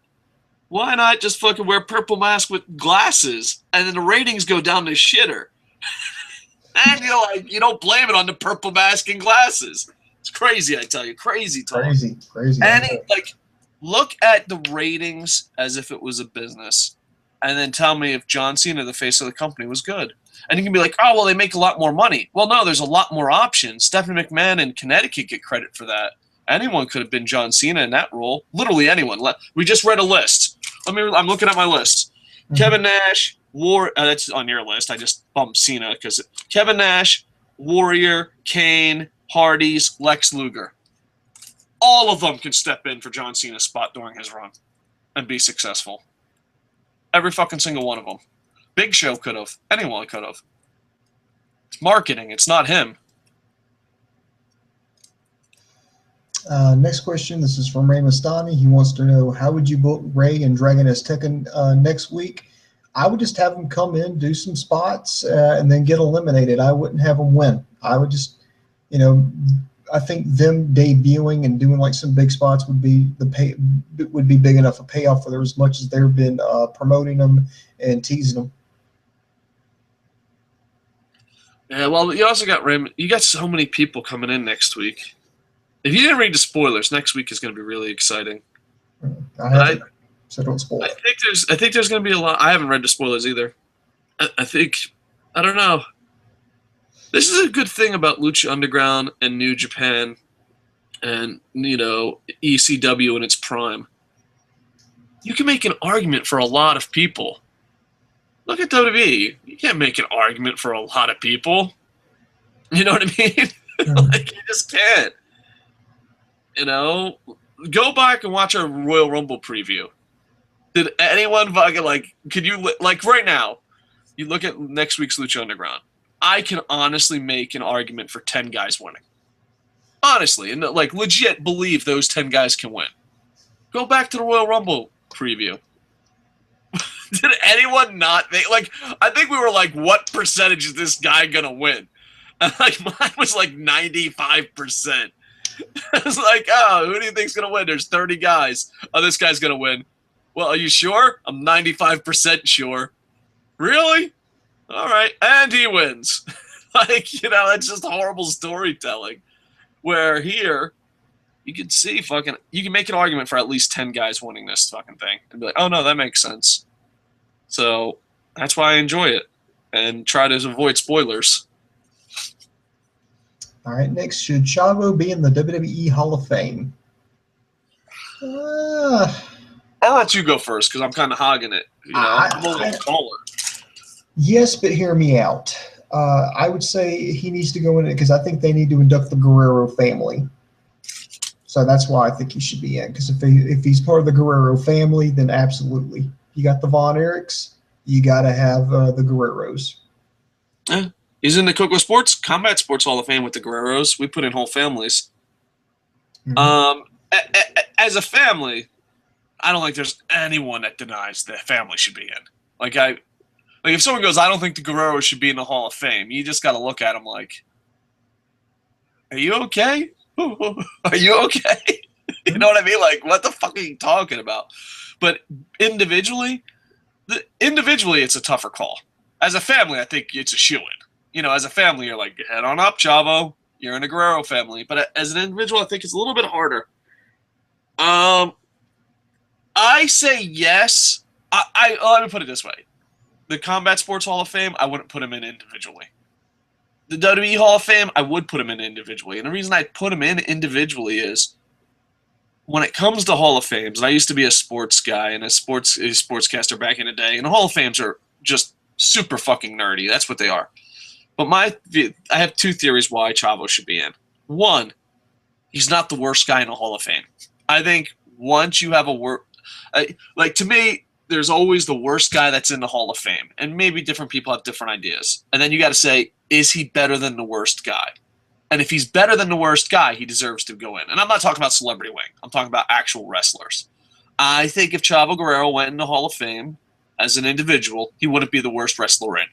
Why not just fucking wear purple mask with glasses? And then the ratings go down to shitter. And you're like, you don't blame it on the purple mask and glasses. It's crazy, I tell you. Crazy talk. Crazy. And look at the ratings as if it was a business. And then tell me if John Cena, the face of the company, was good. And you can be like, oh, well, they make a lot more money. Well, no, there's a lot more options. Stephanie McMahon in Connecticut get credit for that. Anyone could have been John Cena in that role. Literally anyone. We just read a list. I'm looking at my list. Mm-hmm. Kevin Nash, that's on your list. I just bumped Cena because Kevin Nash, Warrior, Kane, Hardy's, Lex Luger. All of them can step in for John Cena's spot during his run and be successful. Every fucking single one of them. Big Show could have. Anyone could have. It's marketing. It's not him. Next question. This is from Ray Mastani. He wants to know, how would you book Ray and Dragon Aztecan next week? I would just have them come in, do some spots, and then get eliminated. I wouldn't have them win. I would just, I think them debuting and doing like some big spots would be big enough a payoff for them, as much as they've been promoting them and teasing them. Yeah, well, you also got Ray. You got so many people coming in next week. If you didn't read the spoilers, next week is going to be really exciting. I haven't, so don't spoil it. I think there's going to be a lot. I haven't read the spoilers either. I don't know. This is a good thing about Lucha Underground and New Japan and, ECW in its prime. You can make an argument for a lot of people. Look at WWE. You can't make an argument for a lot of people. You know what I mean? Like, you just can't. Go back and watch our Royal Rumble preview. Did anyone fucking, could you, right now, you look at next week's Lucha Underground. I can honestly make an argument for 10 guys winning. Honestly, and legit believe those 10 guys can win. Go back to the Royal Rumble preview. Did anyone not think, I think we were what percentage is this guy gonna win? And mine was 95%. I was oh, who do you think's gonna win? There's 30 guys. Oh, this guy's gonna win. Well, are you sure? I'm 95% sure. Really? All right, and he wins. That's just horrible storytelling. Where here, you can see you can make an argument for at least 10 guys winning this fucking thing. And be like, oh no, that makes sense. So that's why I enjoy it. And try to avoid spoilers. All right, next, should Chavo be in the WWE Hall of Fame? I'll let you go first because I'm kind of hogging it. I'm a little taller. Yes, but hear me out. I would say he needs to go in it because I think they need to induct the Guerrero family. So that's why I think he should be in. Because if he's part of the Guerrero family, then absolutely. You got the Von Erichs, you got to have the Guerreros. Yeah. He's in the KocoSports Combat Sports Hall of Fame with the Guerreros. We put in whole families. Mm-hmm. As a family, I don't think there's anyone that denies that family should be in. If someone goes, I don't think the Guerreros should be in the Hall of Fame, you just got to look at them are you okay? Are you okay? You know what I mean? What the fuck are you talking about? But individually, it's a tougher call. As a family, I think it's a shoo-in. As a family, you're head on up, Chavo. You're in a Guerrero family. But as an individual, I think it's a little bit harder. I say yes. Let me put it this way. The Combat Sports Hall of Fame, I wouldn't put him in individually. The WWE Hall of Fame, I would put him in individually. And the reason I put him in individually is when it comes to Hall of Fames, and I used to be a sports guy and a sportscaster back in the day, and the Hall of Fames are just super fucking nerdy. That's what they are. But I have two theories why Chavo should be in. One, he's not the worst guy in the Hall of Fame. I think once you have to me, there's always the worst guy that's in the Hall of Fame. And maybe different people have different ideas. And then you got to say, is he better than the worst guy? And if he's better than the worst guy, he deserves to go in. And I'm not talking about celebrity wing. I'm talking about actual wrestlers. I think if Chavo Guerrero went in the Hall of Fame as an individual, he wouldn't be the worst wrestler in.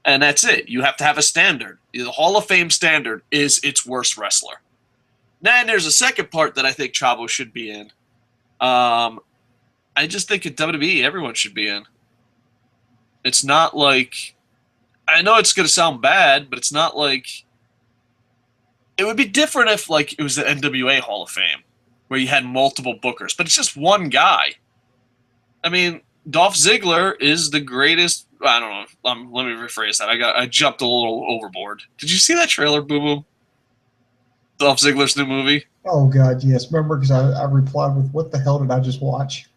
And that's it. You have to have a standard. The Hall of Fame standard is its worst wrestler. Then there's a second part that I think Chavo should be in. I just think at WWE, everyone should be in. It's not I know it's going to sound bad, but it's not it would be different if it was the NWA Hall of Fame where you had multiple bookers, but it's just one guy. I mean, Dolph Ziggler is the greatest. I don't know. Let me rephrase that. I jumped a little overboard. Did you see that trailer, Boo Boo? Dolph Ziggler's new movie? Oh, God, yes. Remember, because I replied with, what the hell did I just watch?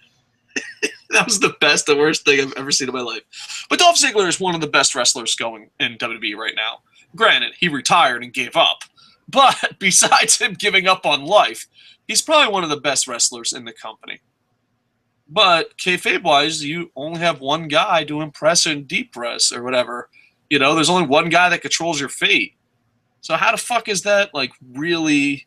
That was the best, the worst thing I've ever seen in my life. But Dolph Ziggler is one of the best wrestlers going in WWE right now. Granted, he retired and gave up. But besides him giving up on life, he's probably one of the best wrestlers in the company. But kayfabe-wise, you only have one guy doing press and deep press or whatever. You know, there's only one guy that controls your fate. So how the fuck is that, like, really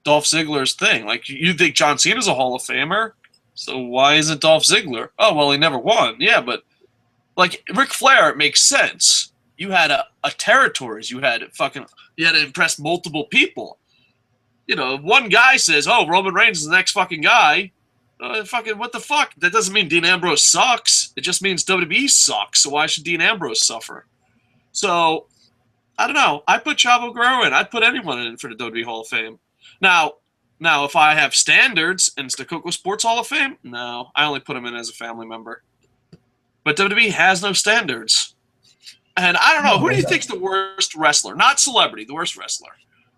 Dolph Ziggler's thing? Like, you think John Cena's a Hall of Famer? So why isn't Dolph Ziggler? Oh, well, he never won. Yeah, but, like, Ric Flair, it makes sense. You had a territories. You had to impress multiple people. You know, one guy says, oh, Roman Reigns is the next fucking guy. What the fuck? That doesn't mean Dean Ambrose sucks. It just means WWE sucks. So why should Dean Ambrose suffer? So, I don't know. I put Chavo Guerrero in. I'd put anyone in for the WWE Hall of Fame. Now, if I have standards and it's the KocoSports Hall of Fame, no, I only put him in as a family member. But WWE has no standards. And I don't know, who do you think's the worst wrestler? Not celebrity, the worst wrestler.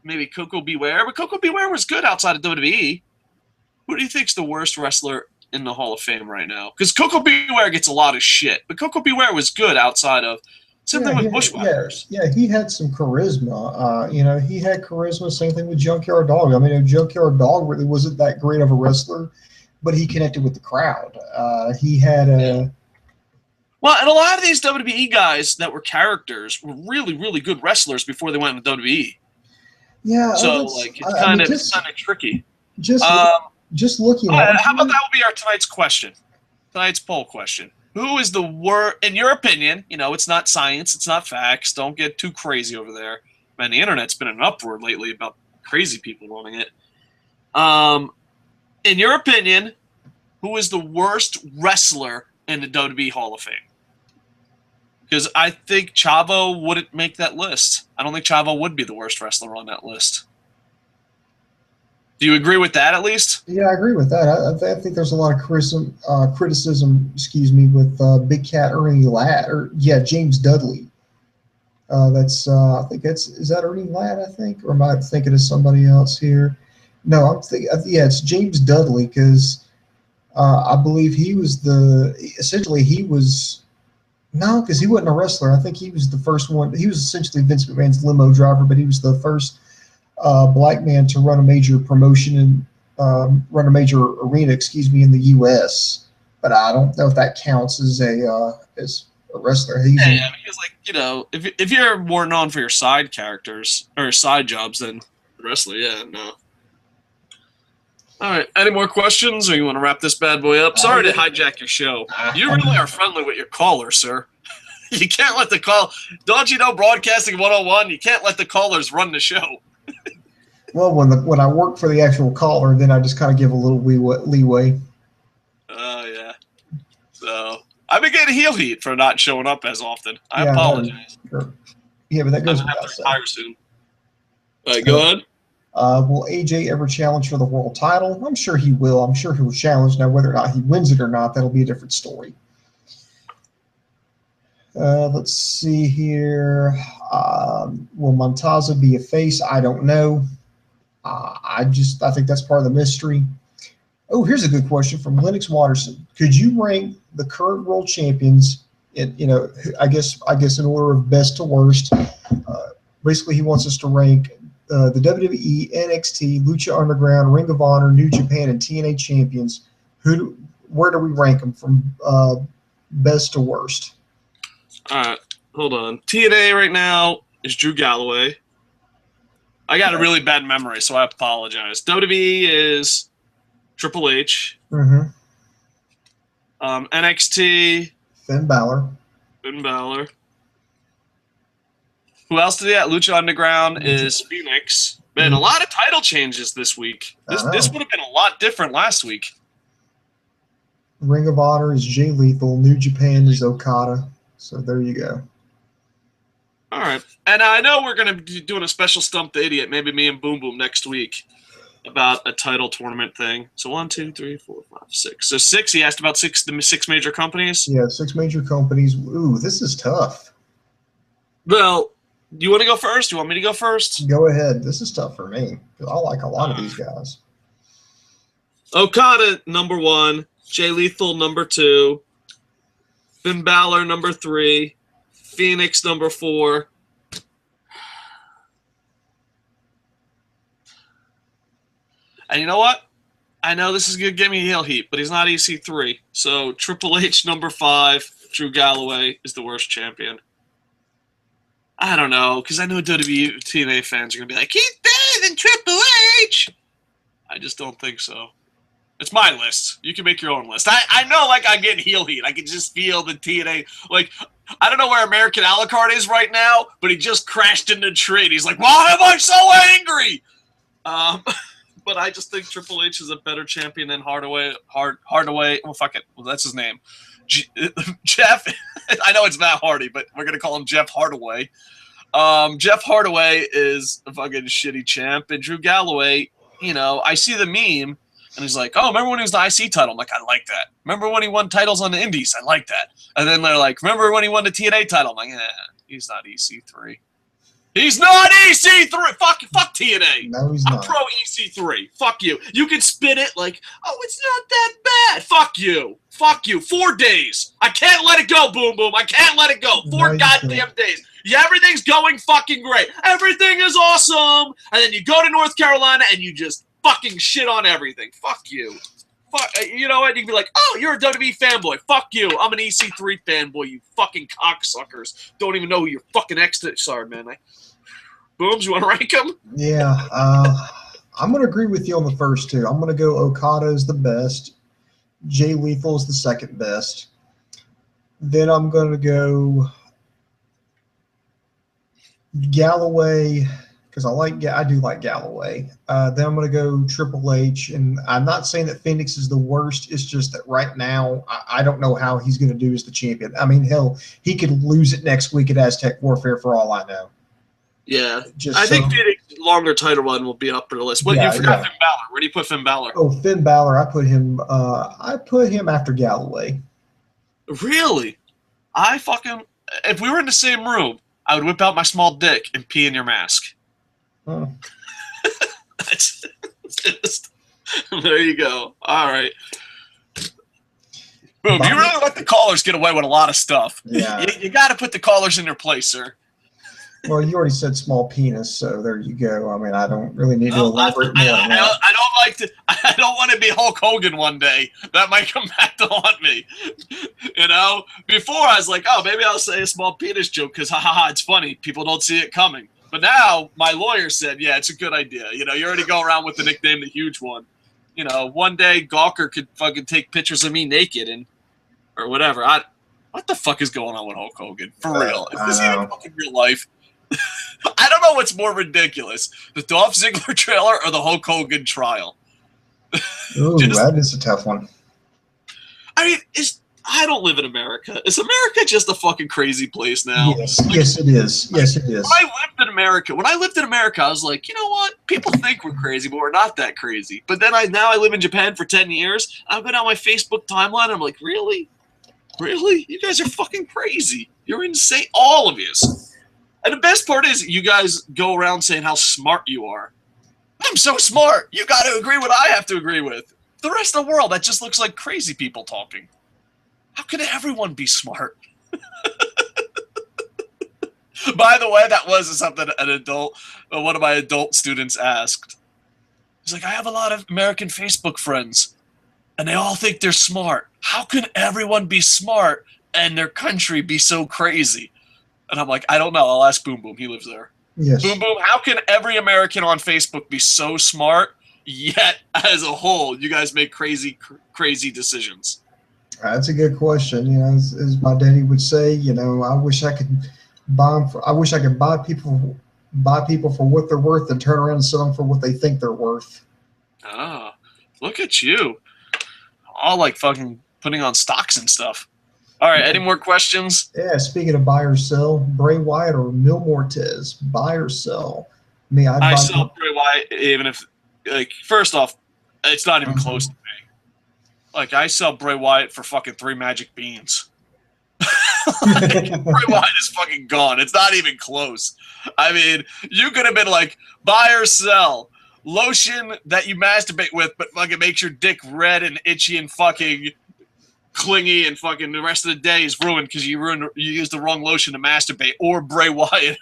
Maybe Coco Beware, but Coco Beware was good outside of WWE. Who do you think's the worst wrestler in the Hall of Fame right now? Because Coco Beware gets a lot of shit, but Coco Beware was good outside of something with Bushwhackers. Yeah, he had some charisma. You know, he had charisma. Same thing with Junkyard Dog. I mean, Junkyard Dog really wasn't that great of a wrestler, but he connected with the crowd. He had a. Well, and a lot of these WWE guys that were characters were really, really good wrestlers before they went into WWE. Yeah. So, like, it's kind of tricky. Just looking at how about that will be our tonight's question? Tonight's poll question. Who is the worst, in your opinion, you know, it's not science, it's not facts, don't get too crazy over there. Man, the internet's been in an uproar lately about crazy people running it. In your opinion, who is the worst wrestler in the WWE Hall of Fame? Because I think Chavo wouldn't make that list. I don't think Chavo would be the worst wrestler on that list. Do you agree with that, at least? Yeah, I agree with that. I think there's a lot of criticism, with Big Cat Ernie Ladd, James Dudley. I think is that Ernie Ladd, I think? Or am I thinking of somebody else here? No, I'm thinking, it's James Dudley, because I believe he was because he wasn't a wrestler. I think he was the first one. He was essentially Vince McMahon's limo driver, but he was the first black man to run a major promotion and run a major arena, in the U.S. But I don't know if that counts as a wrestler. Because, like, you know, if you're more known for your side characters or side jobs than the wrestler, no. All right, any more questions, or you want to wrap this bad boy up? Sorry to hijack your show. You really are friendly with your caller, sir. You can't let the call. Don't you know, broadcasting 101? You can't let the callers run the show. Well, when I work for the actual caller, then I just kind of give a little leeway. Oh, yeah. So, I've been getting heel heat for not showing up as often. I apologize. Yeah, but that goes without saying. I'm going to retire soon. All right, go ahead. Will AJ ever challenge for the world title? I'm sure he will. I'm sure he will challenge. Now, whether or not he wins it or not, that'll be a different story. Let's see here. Will Montaza be a face? I don't know. I think that's part of the mystery. Oh, here's a good question from Lennox Watterson. Could you rank the current world champions in, I guess in order of best to worst? Basically, he wants us to rank the WWE, NXT, Lucha Underground, Ring of Honor, New Japan, and TNA champions. Where do we rank them from best to worst? All right, hold on. TNA right now is Drew Galloway. I got a really bad memory, so I apologize. WWE is Triple H. Mm-hmm. NXT. Finn Balor. Who else did he have? Lucha Underground is Phoenix. Man, a lot of title changes this week. This would have been a lot different last week. Ring of Honor is Jay Lethal. New Japan is Okada. So there you go. All right. And I know we're going to be doing a special Stump the Idiot, maybe me and Boom Boom next week, about a title tournament thing. So 1, 2, 3, 4, 5, 6. So 6, he asked about the 6 major companies? Yeah, 6 major companies. Ooh, this is tough. Well, you want to go first? You want me to go first? Go ahead. This is tough for me because I like a lot of these guys. Okada, number 1. Jay Lethal, number 2. Finn Balor, number 3. Phoenix, number 4. And you know what? I know this is going to give me heel heat, but he's not EC3. So Triple H #5, Drew Galloway is the worst champion. I don't know, because I know WWE TNA fans are going to be like, he's better than Triple H. I just don't think so. It's my list. You can make your own list. I know, like, I'm getting heel heat. I can just feel the TNA. Like, I don't know where American Alucard is right now, but he just crashed into a tree. And he's like, why am I so angry? But I just think Triple H is a better champion than Hardaway. Well, fuck it. Well, that's his name. Jeff. I know it's Matt Hardy, but we're going to call him Jeff Hardaway. Jeff Hardaway is a fucking shitty champ. And Drew Galloway, you know, I see the meme, and he's like, oh, remember when he was the IC title? I'm like, I like that. Remember when he won titles on the Indies? I like that. And then they're like, remember when he won the TNA title? I'm like, he's not EC3. He's not EC3. Fuck TNA. No, he's not. I'm pro EC3. Fuck you. You can spin it like, oh, it's not that bad. Fuck you. Fuck you. 4 days. I can't let it go, Boom Boom. I can't let it go. 4 goddamn days. Yeah, everything's going fucking great. Everything is awesome. And then you go to North Carolina and you just fucking shit on everything. Fuck you. Fuck. You know what? You can be like, oh, you're a WWE fanboy. Fuck you. I'm an EC3 fanboy. You fucking cocksuckers. Don't even know who your fucking ex. Sorry, man. Booms, you want to rank him? Yeah, I'm going to agree with you on the first two. I'm going to go Okada is the best. Jay Lethal is the second best. Then I'm going to go Galloway because I do like Galloway. Then I'm going to go Triple H, and I'm not saying that Fenix is the worst. It's just that right now I don't know how he's going to do as the champion. I mean, hell, he could lose it next week at Aztec Warfare for all I know. Yeah, I think Phoenix's longer title run will be up for the list. What you forgot Finn Balor? Where do you put Finn Balor? Oh, Finn Balor, I put him after Galloway. Really? If we were in the same room, I would whip out my small dick and pee in your mask. Oh. There you go. All right. Boom, you really let the callers get away with a lot of stuff. Yeah. You got to put the callers in their place, sir. Well, you already said small penis, so there you go. I mean, I don't really need to elaborate more on that. I don't want to be Hulk Hogan one day. That might come back to haunt me. You know? Before, I was like, oh, maybe I'll say a small penis joke because, it's funny. People don't see it coming. But now, my lawyer said, yeah, it's a good idea. You know, you already go around with the nickname The Huge One. You know, one day, Gawker could fucking take pictures of me naked or whatever. What the fuck is going on with Hulk Hogan? For real. Is this even fucking real life? I don't know what's more ridiculous, the Dolph Ziggler trailer or the Hulk Hogan trial. Ooh, that is a tough one. I mean, I don't live in America. Is America just a fucking crazy place now? Yes, it is. Yes, it is. When I lived in America, I was like, you know what? People think we're crazy, but we're not that crazy. But then now I live in Japan for 10 years. I've been on my Facebook timeline. And I'm like, really? Really? You guys are fucking crazy. You're insane. All of you. And the best part is you guys go around saying how smart you are. I'm so smart. You got to agree what I have to agree with. The rest of the world, that just looks like crazy people talking. How can everyone be smart? By the way, that was something one of my adult students asked. He's like, I have a lot of American Facebook friends, and they all think they're smart. How can everyone be smart and their country be so crazy? And I'm like, I don't know. I'll ask Boom Boom. He lives there. Yes. Boom Boom, how can every American on Facebook be so smart, yet as a whole, you guys make crazy decisions? That's a good question. You know, as my daddy would say, you know, I wish I could buy people for what they're worth and turn around and sell them for what they think they're worth. Ah, look at you. All like fucking putting on stocks and stuff. All right, any more questions? Yeah, speaking of buy or sell, Bray Wyatt or Mil Muertes, buy or sell? I sell Bray Wyatt even if, like, first off, it's not even close to me. Like, I sell Bray Wyatt for fucking 3 magic beans. Bray Wyatt is fucking gone. It's not even close. I mean, you could have been like, buy or sell. Lotion that you masturbate with, but fucking makes your dick red and itchy and fucking clingy, and fucking the rest of the day is ruined because you used the wrong lotion to masturbate. Or Bray Wyatt.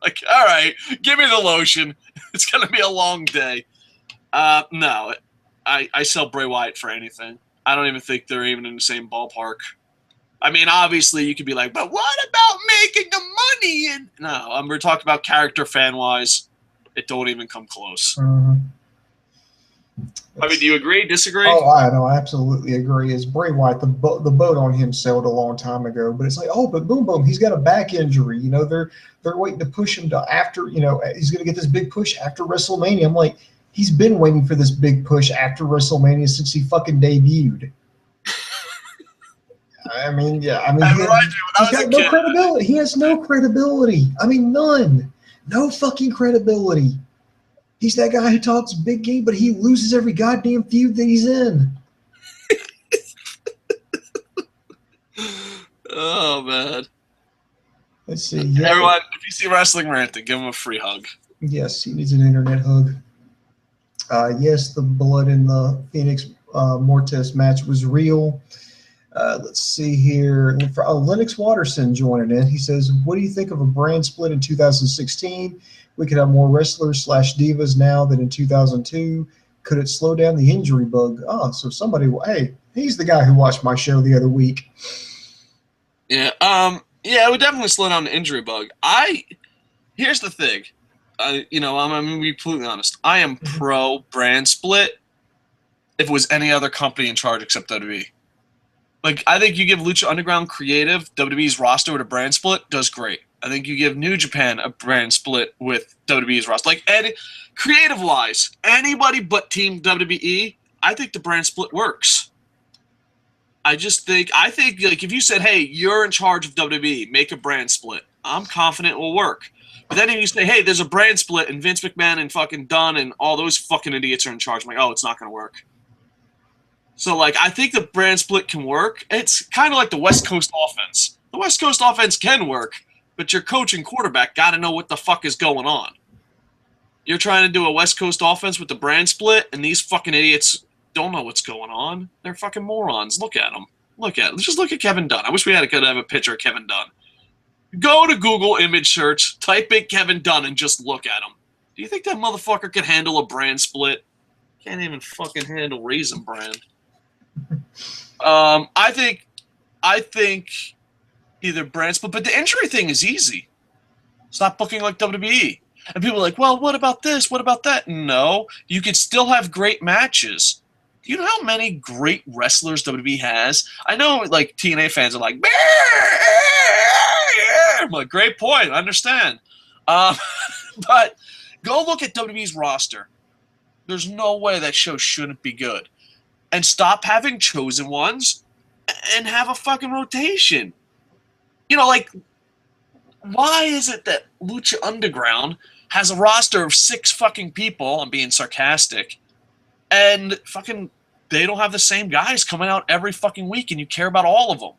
Like, all right, give me the lotion. It's gonna be a long day. No. I sell Bray Wyatt for anything. I don't even think they're even in the same ballpark. I mean, obviously, you could be like, but what about making the money? And no, we're talking about character fan-wise. It don't even come close. I mean, do you agree, disagree? Oh, I know, I absolutely agree. Is Bray Wyatt, the boat on him sailed a long time ago, but it's like, oh, but boom, boom, he's got a back injury. You know, they're waiting to push him to after, you know, he's going to get this big push after WrestleMania. I'm like, he's been waiting for this big push after WrestleMania since he fucking debuted. I mean, yeah, I mean, he's got no credibility. He has no credibility. I mean, none. No fucking credibility. He's that guy who talks big game, but he loses every goddamn feud that he's in. Oh, man. Let's see. Yeah. Everyone, if you see Wrestling Ranting, give him a free hug. Yes, he needs an internet hug. Yes, the blood in the Fenix Muertes match was real. Let's see here. Lennox Watterson joining in. He says, what do you think of a brand split in 2016? We could have more wrestlers / divas now than in 2002. Could it slow down the injury bug? Oh, so somebody, hey, he's the guy who watched my show the other week. Yeah, it would definitely slow down the injury bug. Here's the thing. You know, I'm going to be completely honest. I am pro brand split if it was any other company in charge except WWE. Like, I think you give Lucha Underground creative, WWE's roster with a brand split, does great. I think you give New Japan a brand split with WWE's roster. Like, creative-wise, anybody but Team WWE, I think the brand split works. I think, like, if you said, hey, you're in charge of WWE, make a brand split, I'm confident it will work. But then if you say, hey, there's a brand split, and Vince McMahon and fucking Dunn and all those fucking idiots are in charge, I'm like, oh, it's not going to work. So, like, I think the brand split can work. It's kind of like the West Coast offense. The West Coast offense can work, but your coach and quarterback got to know what the fuck is going on. You're trying to do a West Coast offense with the brand split, and these fucking idiots don't know what's going on. They're fucking morons. Look at them. Just look at Kevin Dunn. I wish we could have a picture of Kevin Dunn. Go to Google image search, type in Kevin Dunn, and just look at him. Do you think that motherfucker could handle a brand split? Can't even fucking handle Raisin Bran. I think either brand split, but the injury thing is easy. Stop booking like WWE. And people are like, well, what about this? What about that? No, you could still have great matches. Do you know how many great wrestlers WWE has? I know, like, TNA fans are like, I'm like, great point, I understand. But go look at WWE's roster. There's no way that show shouldn't be good. And stop having chosen ones and have a fucking rotation. You know, like, why is it that Lucha Underground has a roster of 6 fucking people, I'm being sarcastic, and fucking they don't have the same guys coming out every fucking week and you care about all of them?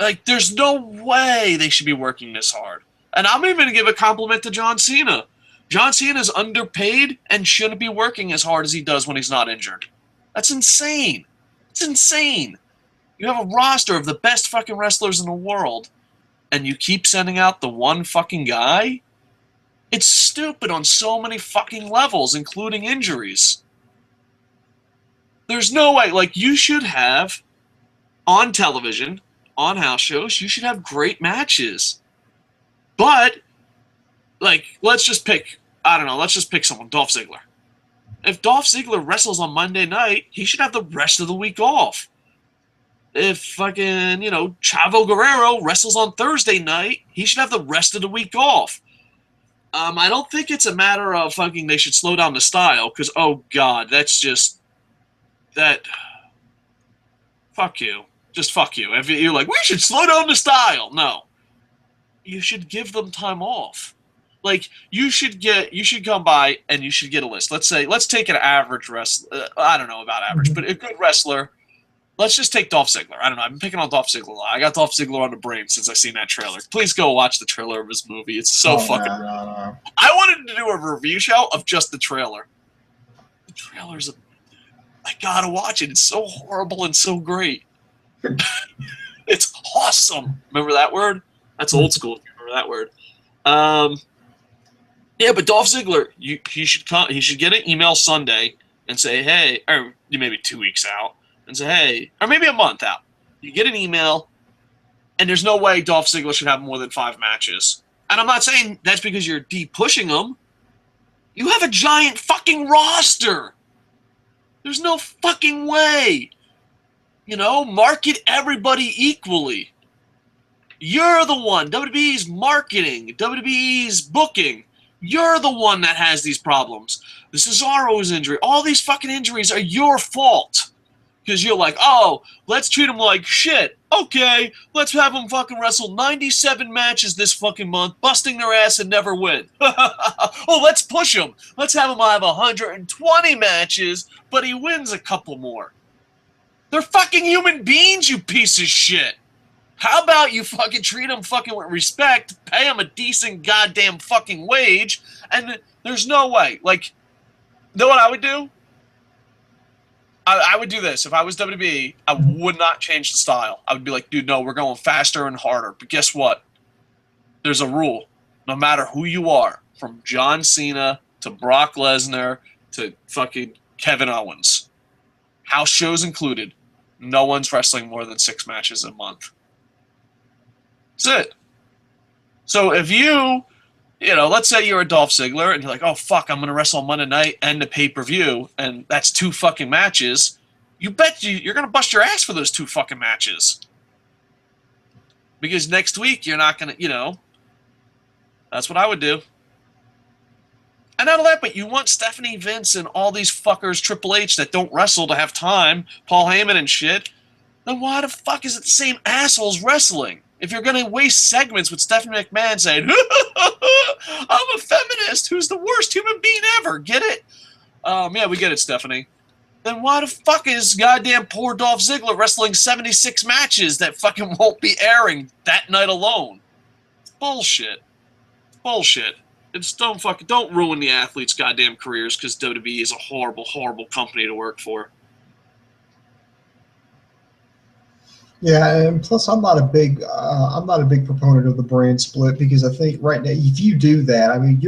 Like, there's no way they should be working this hard. And I'm even going to give a compliment to John Cena. John Cena is underpaid and shouldn't be working as hard as he does when he's not injured. That's insane. It's insane. You have a roster of the best fucking wrestlers in the world, and you keep sending out the one fucking guy? It's stupid on so many fucking levels, including injuries. There's no way. Like, you should have, on television, on house shows, you should have great matches. But, like, let's just pick someone, Dolph Ziggler. If Dolph Ziggler wrestles on Monday night, he should have the rest of the week off. If fucking, Chavo Guerrero wrestles on Thursday night, he should have the rest of the week off. I don't think it's a matter of fucking they should slow down the style, because, oh God, that's just, that, fuck you. Just fuck you. If you're like, we should slow down the style. No. You should give them time off. Like, you should come by and you should get a list. Let's take an average wrestler. I don't know about average, but a good wrestler. Let's just take Dolph Ziggler. I don't know. I've been picking on Dolph Ziggler a lot. I got Dolph Ziggler on the brain since I seen that trailer. Please go watch the trailer of his movie. It's so fucking. No. I wanted to do a review show of just the trailer. The trailer's I gotta watch it. It's so horrible and so great. It's awesome. Remember that word? That's old school if you remember that word. Yeah, but Dolph Ziggler, he should come. He should get an email Sunday and say, hey, or maybe 2 weeks out, and say, hey, or maybe a month out. You get an email, and there's no way Dolph Ziggler should have more than 5 matches. And I'm not saying that's because you're pushing him. You have a giant fucking roster. There's no fucking way. You know, market everybody equally. You're the one. WWE's marketing, WWE's booking. You're the one that has these problems. The Cesaro's injury, all these fucking injuries are your fault. Because you're like, oh, let's treat them like shit. Okay, let's have them fucking wrestle 97 matches this fucking month, busting their ass and never win. Oh, let's push them. Let's have him have 120 matches, but he wins a couple more. They're fucking human beings, you piece of shit. How about you fucking treat them fucking with respect, pay them a decent goddamn fucking wage, and there's no way. Like, you know what I would do? I would do this. If I was WWE, I would not change the style. I would be like, dude, no, we're going faster and harder. But guess what? There's a rule. No matter who you are, from John Cena to Brock Lesnar to fucking Kevin Owens, house shows included, no one's wrestling more than 6 matches a month. That's it. So if you know, let's say you're a Dolph Ziggler and you're like, oh, fuck, I'm going to wrestle on Monday night and the pay-per-view, and that's 2 fucking matches. You bet you're going to bust your ass for those 2 fucking matches. Because next week you're not going to, you know, that's what I would do. And not only that, but you want Stephanie, Vince, and all these fuckers, Triple H, that don't wrestle to have time, Paul Heyman and shit, then why the fuck is it the same assholes wrestling? If you're going to waste segments with Stephanie McMahon saying, I'm a feminist who's the worst human being ever, get it? Yeah, we get it, Stephanie. Then why the fuck is goddamn poor Dolph Ziggler wrestling 76 matches that fucking won't be airing that night alone? It's bullshit. Bullshit. It's don't ruin the athletes' goddamn careers because WWE is a horrible, horrible company to work for. Yeah, and plus I'm not a big proponent of the brand split, because I think right now, if you do that, I mean,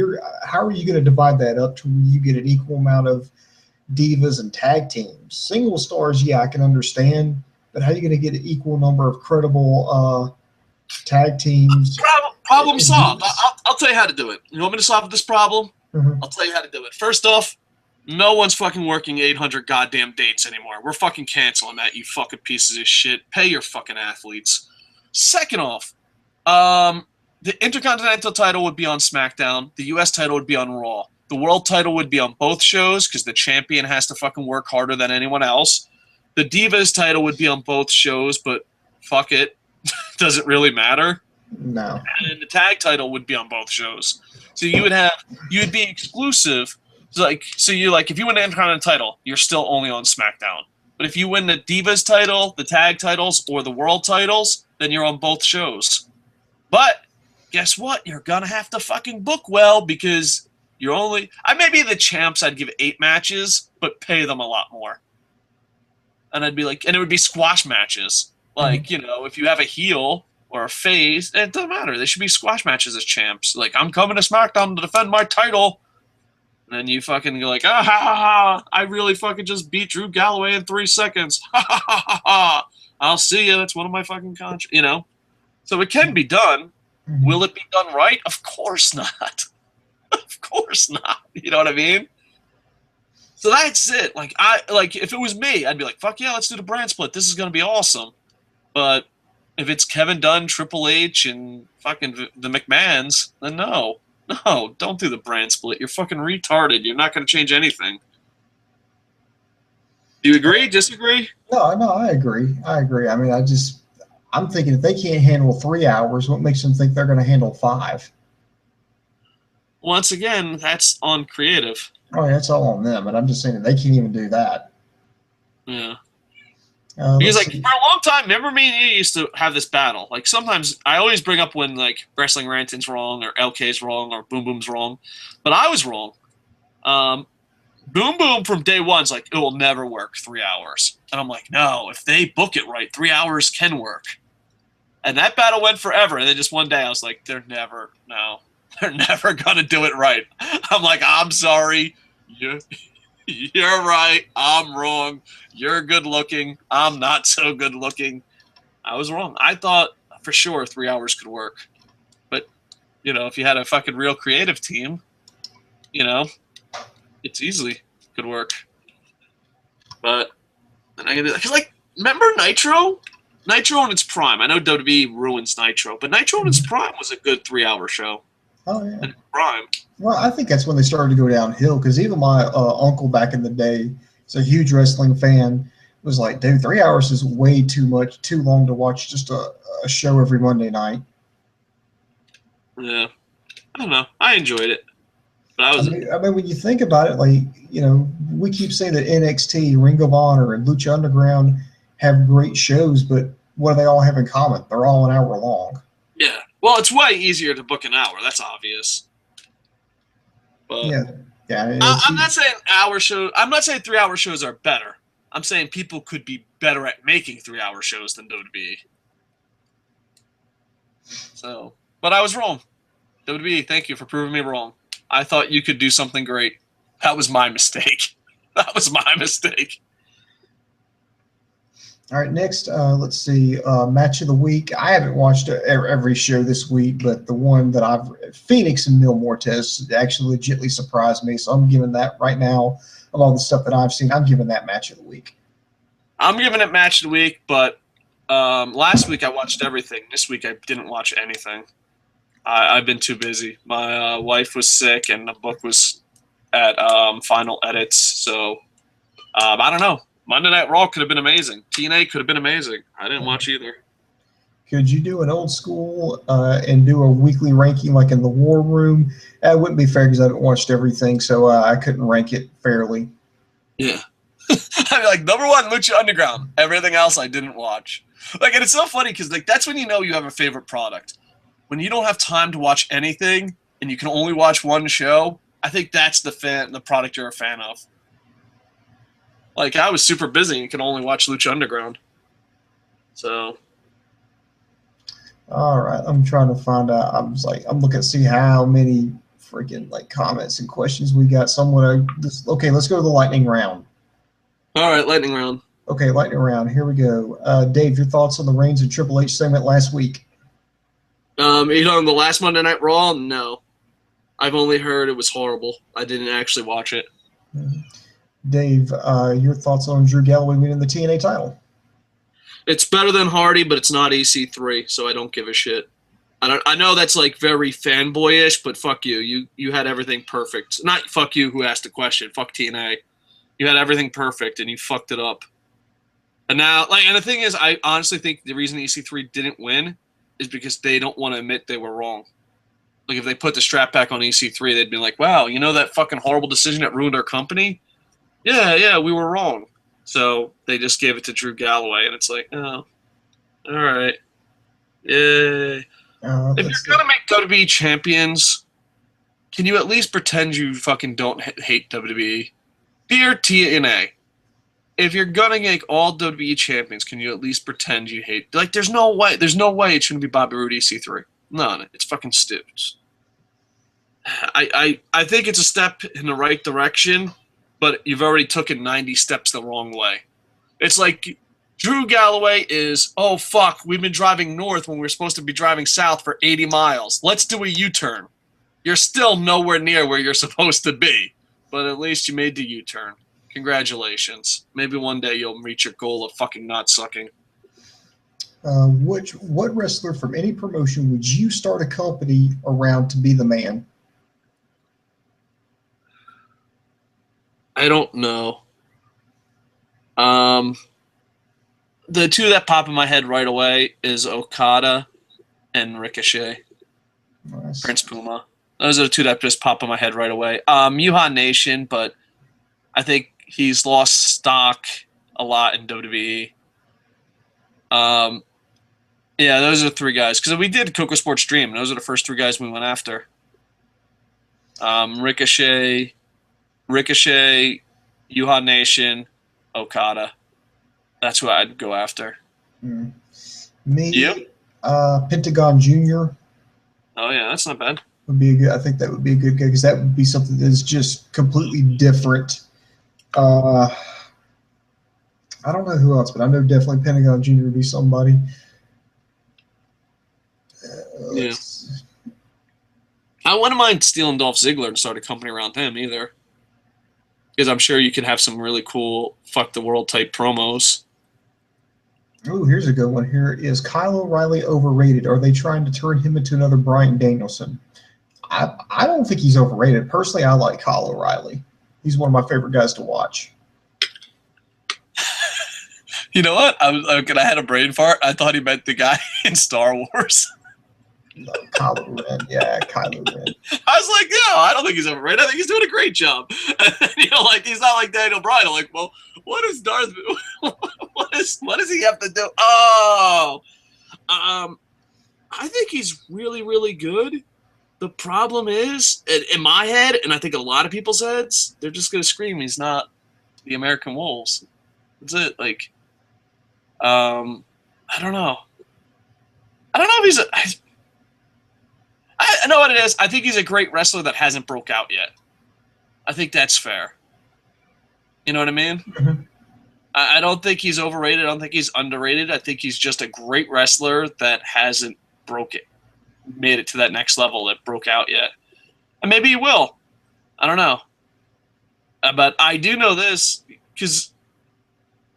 how are you going to divide that up to where you get an equal amount of divas and tag teams? Single stars, yeah, I can understand, but how are you going to get an equal number of credible tag teams? Problem solved. I'll tell you how to do it. You want me to solve this problem? Mm-hmm. I'll tell you how to do it. First off, no one's fucking working 800 goddamn dates anymore. We're fucking canceling that, you fucking pieces of shit. Pay your fucking athletes. Second off, the Intercontinental title would be on SmackDown. The US title would be on Raw. The World title would be on both shows because the champion has to fucking work harder than anyone else. The Divas title would be on both shows, but fuck it. Does it really matter? No. And the tag title would be on both shows. So you'd be exclusive. So you like, if you win the Intercontinental title, you're still only on SmackDown. But if you win the Divas title, the tag titles, or the World titles, then you're on both shows. But guess what? You're gonna have to fucking book well, because you're only. Maybe the champs, I'd give 8 matches, but pay them a lot more. And I'd be like, and it would be squash matches. Like, you know, if you have a heel or a face, it doesn't matter. They should be squash matches as champs. Like, I'm coming to SmackDown to defend my title. And then you fucking go like, ah, ha, ha, ha, I really fucking just beat Drew Galloway in 3 seconds. Ha, ha, ha, ha, ha. I'll see you. That's one of my fucking contracts, you know? So it can be done. Mm-hmm. Will it be done right? Of course not. Of course not. You know what I mean? So that's it. Like, if it was me, I'd be like, fuck yeah, let's do the brand split. This is going to be awesome. But if it's Kevin Dunn, Triple H, and fucking the McMahons, then no. No, don't do the brand split. You're fucking retarded. You're not going to change anything. Do you agree? Disagree? No, I agree. I mean, I'm thinking if they can't handle 3 hours, what makes them think they're going to handle 5? Once again, that's on creative. Oh, yeah, that's all on them. But I'm just saying that they can't even do that. Yeah. Because, like, for a long time, remember me and you used to have this battle. Like, sometimes I always bring up when, like, Wrestling Ranting's wrong or LK's wrong or Boom Boom's wrong. But I was wrong. Boom Boom from day one's like, it will never work 3 hours. And I'm like, no, if they book it right, 3 hours can work. And that battle went forever. And then just one day I was like, no. They're never going to do it right. I'm like, I'm sorry. You're right. I'm wrong. You're good looking. I'm not so good looking. I was wrong. I thought for sure 3 hours could work. But, if you had a fucking real creative team, it's easily could work. But, remember Nitro? Nitro in its prime. I know WWE ruins Nitro, but Nitro in its prime was a good 3-hour show. Oh, yeah. In prime. Well, I think that's when they started to go downhill, because even my uncle back in the day, he's a huge wrestling fan, was like, dude, 3 hours is way too much, too long to watch just a show every Monday night. Yeah. I don't know. I enjoyed it. But I mean, when you think about it, we keep saying that NXT, Ring of Honor, and Lucha Underground have great shows, but what do they all have in common? They're all an hour long. Yeah. Well, it's way easier to book an hour. That's obvious. But yeah. I'm not saying hour shows. I'm not saying 3-hour shows are better. I'm saying people could be better at making 3-hour shows than WWE. So, but I was wrong. WWE, thank you for proving me wrong. I thought you could do something great. That was my mistake. That was my mistake. All right, next, let's see, match of the week. I haven't watched every show this week, but the one that Fenix and Muertes actually legitimately surprised me, so I'm giving that right now, of all the stuff that I've seen, I'm giving that match of the week. I'm giving it match of the week, but last week I watched everything. This week I didn't watch anything. I've been too busy. My wife was sick, and the book was at final edits, so I don't know. Monday Night Raw could have been amazing. TNA could have been amazing. I didn't watch either. Could you do an old school and do a weekly ranking like in the War Room? That wouldn't be fair because I haven't watched everything, so I couldn't rank it fairly. Yeah. I'd be like, number 1, Lucha Underground. Everything else I didn't watch. And it's so funny because that's when you know you have a favorite product. When you don't have time to watch anything and you can only watch one show, I think that's the product you're a fan of. I was super busy and could only watch Lucha Underground. So. All right, I'm trying to find out. I'm looking to see how many freaking comments and questions we got. Okay, let's go to the lightning round. All right, lightning round. Okay, lightning round. Here we go. Dave, your thoughts on the Reigns and Triple H segment last week? On the last Monday Night Raw? No. I've only heard it was horrible. I didn't actually watch it. Dave, your thoughts on Drew Galloway winning the TNA title? It's better than Hardy, but it's not EC3, so I don't give a shit. I know that's very fanboyish, but fuck you. You had everything perfect. Not fuck you who asked the question. Fuck TNA. You had everything perfect, and you fucked it up. And now, and the thing is, I honestly think the reason EC3 didn't win is because they don't want to admit they were wrong. If they put the strap back on EC3, they'd be like, wow, that fucking horrible decision that ruined our company? Yeah, we were wrong. So they just gave it to Drew Galloway, and it's like, oh, all right. Yay. If you're going to make WWE champions, can you at least pretend you fucking don't hate WWE? Dear TNA, if you're going to make all WWE champions, can you at least pretend you hate? There's no way it shouldn't be Bobby Roode EC3. None. It's fucking stupid. I think it's a step in the right direction, but you've already taken 90 steps the wrong way. It's like Drew Galloway is, oh, fuck, we've been driving north when we're supposed to be driving south for 80 miles. Let's do a U-turn. You're still nowhere near where you're supposed to be, but at least you made the U-turn. Congratulations. Maybe one day you'll reach your goal of fucking not sucking. What wrestler from any promotion would you start a company around to be the man? I don't know. The two that pop in my head right away is Okada and Ricochet. Nice. Prince Puma. Those are the two that just pop in my head right away. Yuhan Nation, but I think he's lost stock a lot in WWE. Yeah, those are the 3 guys. Because we did KocoSports Dream, and those are the first 3 guys we went after. Ricochet, Yuhan Nation, Okada. That's who I'd go after. Me, you? Pentagon Jr. Oh, yeah, that's not bad. would be a good. I think that would be a good guy because that would be something that's just completely different. I don't know who else, but I know definitely Pentagon Jr. would be somebody. Yeah. I wouldn't mind stealing Dolph Ziggler and start a company around him either. Because I'm sure you could have some really cool fuck the world type promos. Oh, here's a good one. Here is Kyle O'Reilly overrated? Are they trying to turn him into another Bryan Danielson? I don't think he's overrated. Personally, I like Kyle O'Reilly. He's one of my favorite guys to watch. You know what? I had a brain fart. I thought he meant the guy in Star Wars. No, Kylo Ren. Yeah, Kylo Ren. I was like, no, I don't think he's overrated. I think he's doing a great job. You know, like he's not like Daniel Bryan. I'm like, well, what is Darth? What does he have to do? Oh, I think he's really, really good. The problem is, in my head, and I think a lot of people's heads, they're just gonna scream he's not the American Wolves. That's it. Like, I don't know. I don't know if he's. I know what it is. I think he's a great wrestler that hasn't broke out yet. I think that's fair. You know what I mean? Mm-hmm. I don't think he's overrated. I don't think he's underrated. I think he's just a great wrestler that hasn't made it to that next level that broke out yet. And maybe he will. I don't know. But I do know this because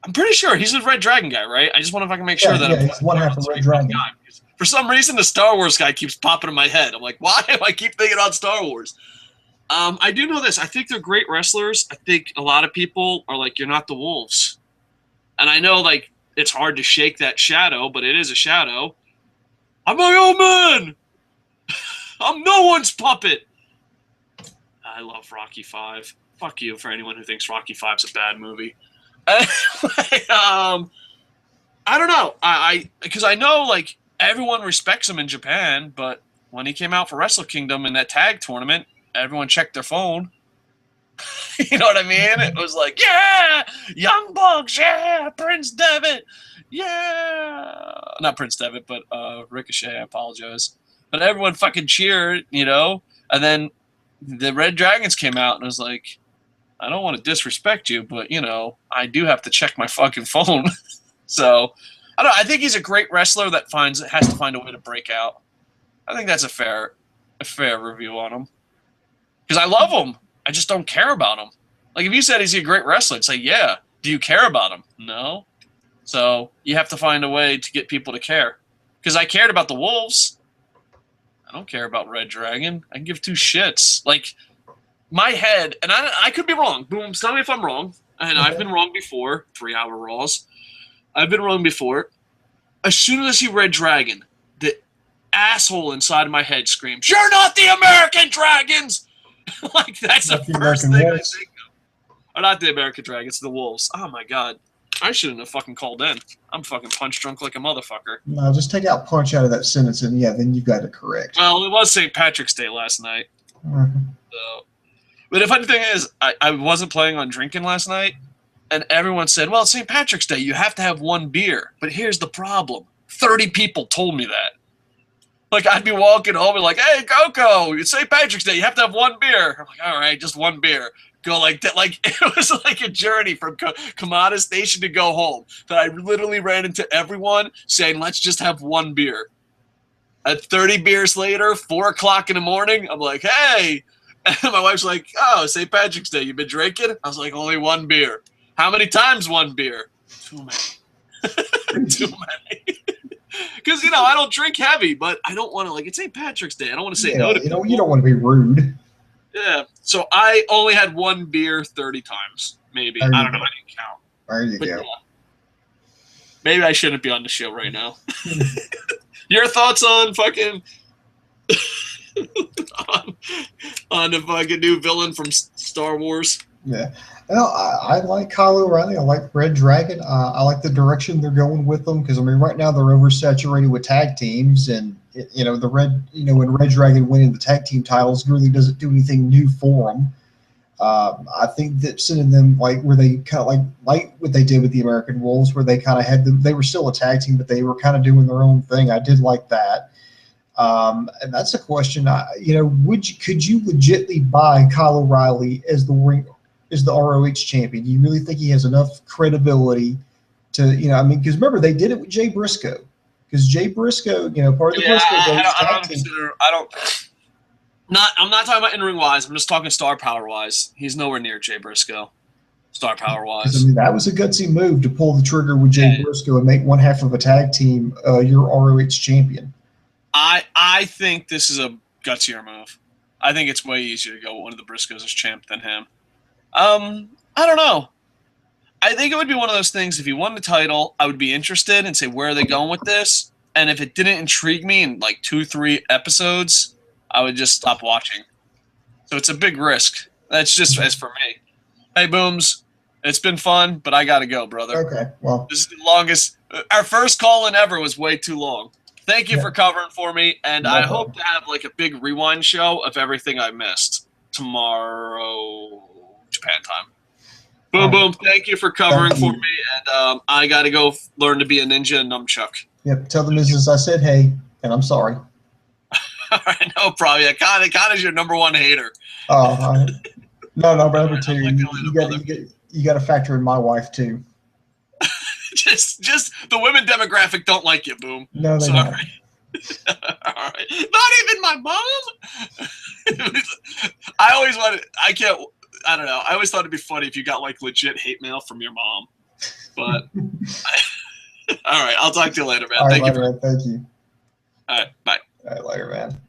I'm pretty sure he's a Red Dragon guy, right? I just want to fucking make sure that I'm he's one half of Red Dragon. For some reason, the Star Wars guy keeps popping in my head. I'm like, why do I keep thinking about Star Wars? I do know this. I think they're great wrestlers. I think a lot of people are like, you're not the Wolves. And I know, like, it's hard to shake that shadow, but it is a shadow. I'm my own man. I'm no one's puppet. I love Rocky V. Fuck you for anyone who thinks Rocky V's a bad movie. I don't know. Because I know, like, everyone respects him in Japan, but when he came out for Wrestle Kingdom in that tag tournament, everyone checked their phone. You know what I mean? It was like, yeah, Young Bucks, yeah, Prince Devitt, yeah. Not Prince Devitt, but Ricochet, I apologize. But everyone fucking cheered, you know? And then the Red Dragons came out and was like, I don't want to disrespect you, but, you know, I do have to check my fucking phone. So I don't know. I think he's a great wrestler that has to find a way to break out. I think that's a fair review on him. Because I love him. I just don't care about him. Like, if you said he's a great wrestler, I'd say, yeah. Do you care about him? No. So you have to find a way to get people to care. Because I cared about the Wolves. I don't care about Red Dragon. I can give two shits. Like, my head, and I could be wrong. Boom, tell me if I'm wrong. And I've been wrong before. 3-hour Raws. I've been wrong before. As soon as I see Red Dragon, the asshole inside of my head screams, "You're not the American Dragons!" Like, that's the first thing I think of. Or not the American Dragons, the Wolves. Oh, my God. I shouldn't have fucking called in. I'm fucking punch drunk like a motherfucker. No, just take out punch out of that sentence, and yeah, then you've got it correct. Well, it was St. Patrick's Day last night. Mm-hmm. So. But the funny thing is, I wasn't planning on drinking last night, and everyone said, well, it's St. Patrick's Day. You have to have one beer. But here's the problem. 30 people told me that. Like, I'd be walking home and like, hey, Coco, it's St. Patrick's Day. You have to have one beer. I'm like, all right, just one beer. Go like that. Like, it was like a journey from Kamada Station to go home. That I literally ran into everyone saying, let's just have one beer. At 30 beers later, 4 o'clock in the morning, I'm like, hey. And my wife's like, oh, St. Patrick's Day, you been drinking? I was like, only one beer. How many times one beer? Too many. Too many. Because, you know, I don't drink heavy, but I don't want to, like, it's St. Patrick's Day. I don't want to say no to people. You don't want to be rude. Yeah. So I only had one beer 30 times, maybe. I don't know. I didn't count. There you go. Yeah. Maybe I shouldn't be on the show right now. Your thoughts on fucking... on the fucking new villain from Star Wars? Yeah. Well, I like Kyle O'Reilly. I like Red Dragon. I like the direction they're going with them because, I mean, right now they're oversaturated with tag teams, and you know when Red Dragon winning the tag team titles really doesn't do anything new for them. I think that sending them like where they kind of like what they did with the American Wolves, where they kind of had them. They were still a tag team, but they were kind of doing their own thing. I did like that. And that's a question. Could you legitimately buy Kyle O'Reilly as the ROH champion? Do you really think he has enough credibility to, because remember they did it with Jay Briscoe, because Jay Briscoe, part of the Briscoe I'm not talking about in-ring wise. I'm just talking star power wise. He's nowhere near Jay Briscoe. Star power wise. That was a gutsy move to pull the trigger with Jay Briscoe and make one half of a tag team your ROH champion. I think this is a gutsier move. I think it's way easier to go with one of the Briscoes as champ than him. I don't know. I think it would be one of those things, if he won the title, I would be interested and say, where are they going with this? And if it didn't intrigue me in like 2-3 episodes, I would just stop watching. So it's a big risk. That's just as for me. Hey, Booms, it's been fun, but I got to go, brother. Okay, well. This is the longest. Our first call-in ever was way too long. Thank you for covering for me, and I hope to have like a big rewind show of everything I missed tomorrow, Japan time. Boom, boom. Thank you for covering for me, and I got to go learn to be a ninja and nunchuck. Yep, tell the missus I said hey, and I'm sorry. All right, no problem. Yeah, Kana's your number one hater. Oh, no, but number two. You got to factor in my wife too. just the women demographic don't like you, Boom. No, they don't. All right. Not even my mom. I always wanted. I don't know. I always thought it'd be funny if you got like legit hate mail from your mom. But all right, I'll talk to you later, man. All right, thank you. All right, bye. All right, later, man.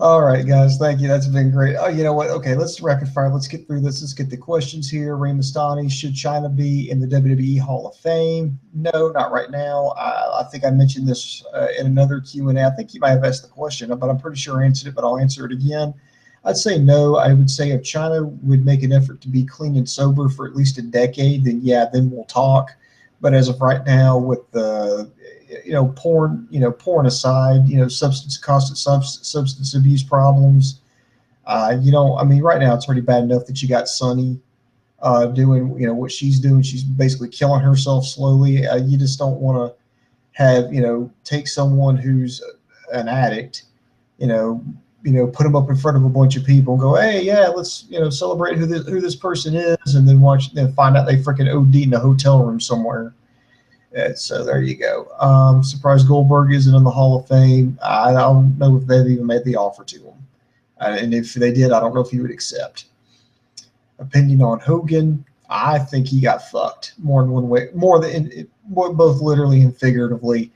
All right, guys, thank you. That's been great. Oh, you know what? Okay, let's rapid fire. Let's get through this. Let's get the questions here. Ray Mastani, should China be in the WWE Hall of Fame? No, not right now. I think I mentioned this in another Q&A. I think you might have asked the question, but I'm pretty sure I answered it, but I'll answer it again. I'd say no. I would say if China would make an effort to be clean and sober for at least a decade, then yeah, then we'll talk. But as of right now, with the porn aside, substance abuse problems, right now it's already bad enough that you got Sunny doing, what she's doing. She's basically killing herself slowly. You just don't want to have, take someone who's an addict, put them up in front of a bunch of people and go, hey, yeah, let's, celebrate who this person is, and then find out they freaking OD'd in a hotel room somewhere. So there you go. Surprised Goldberg isn't in the Hall of Fame. I don't know if they've even made the offer to him. And if they did, I don't know if he would accept. Opinion on Hogan, I think he got fucked more than one way, both literally and figuratively.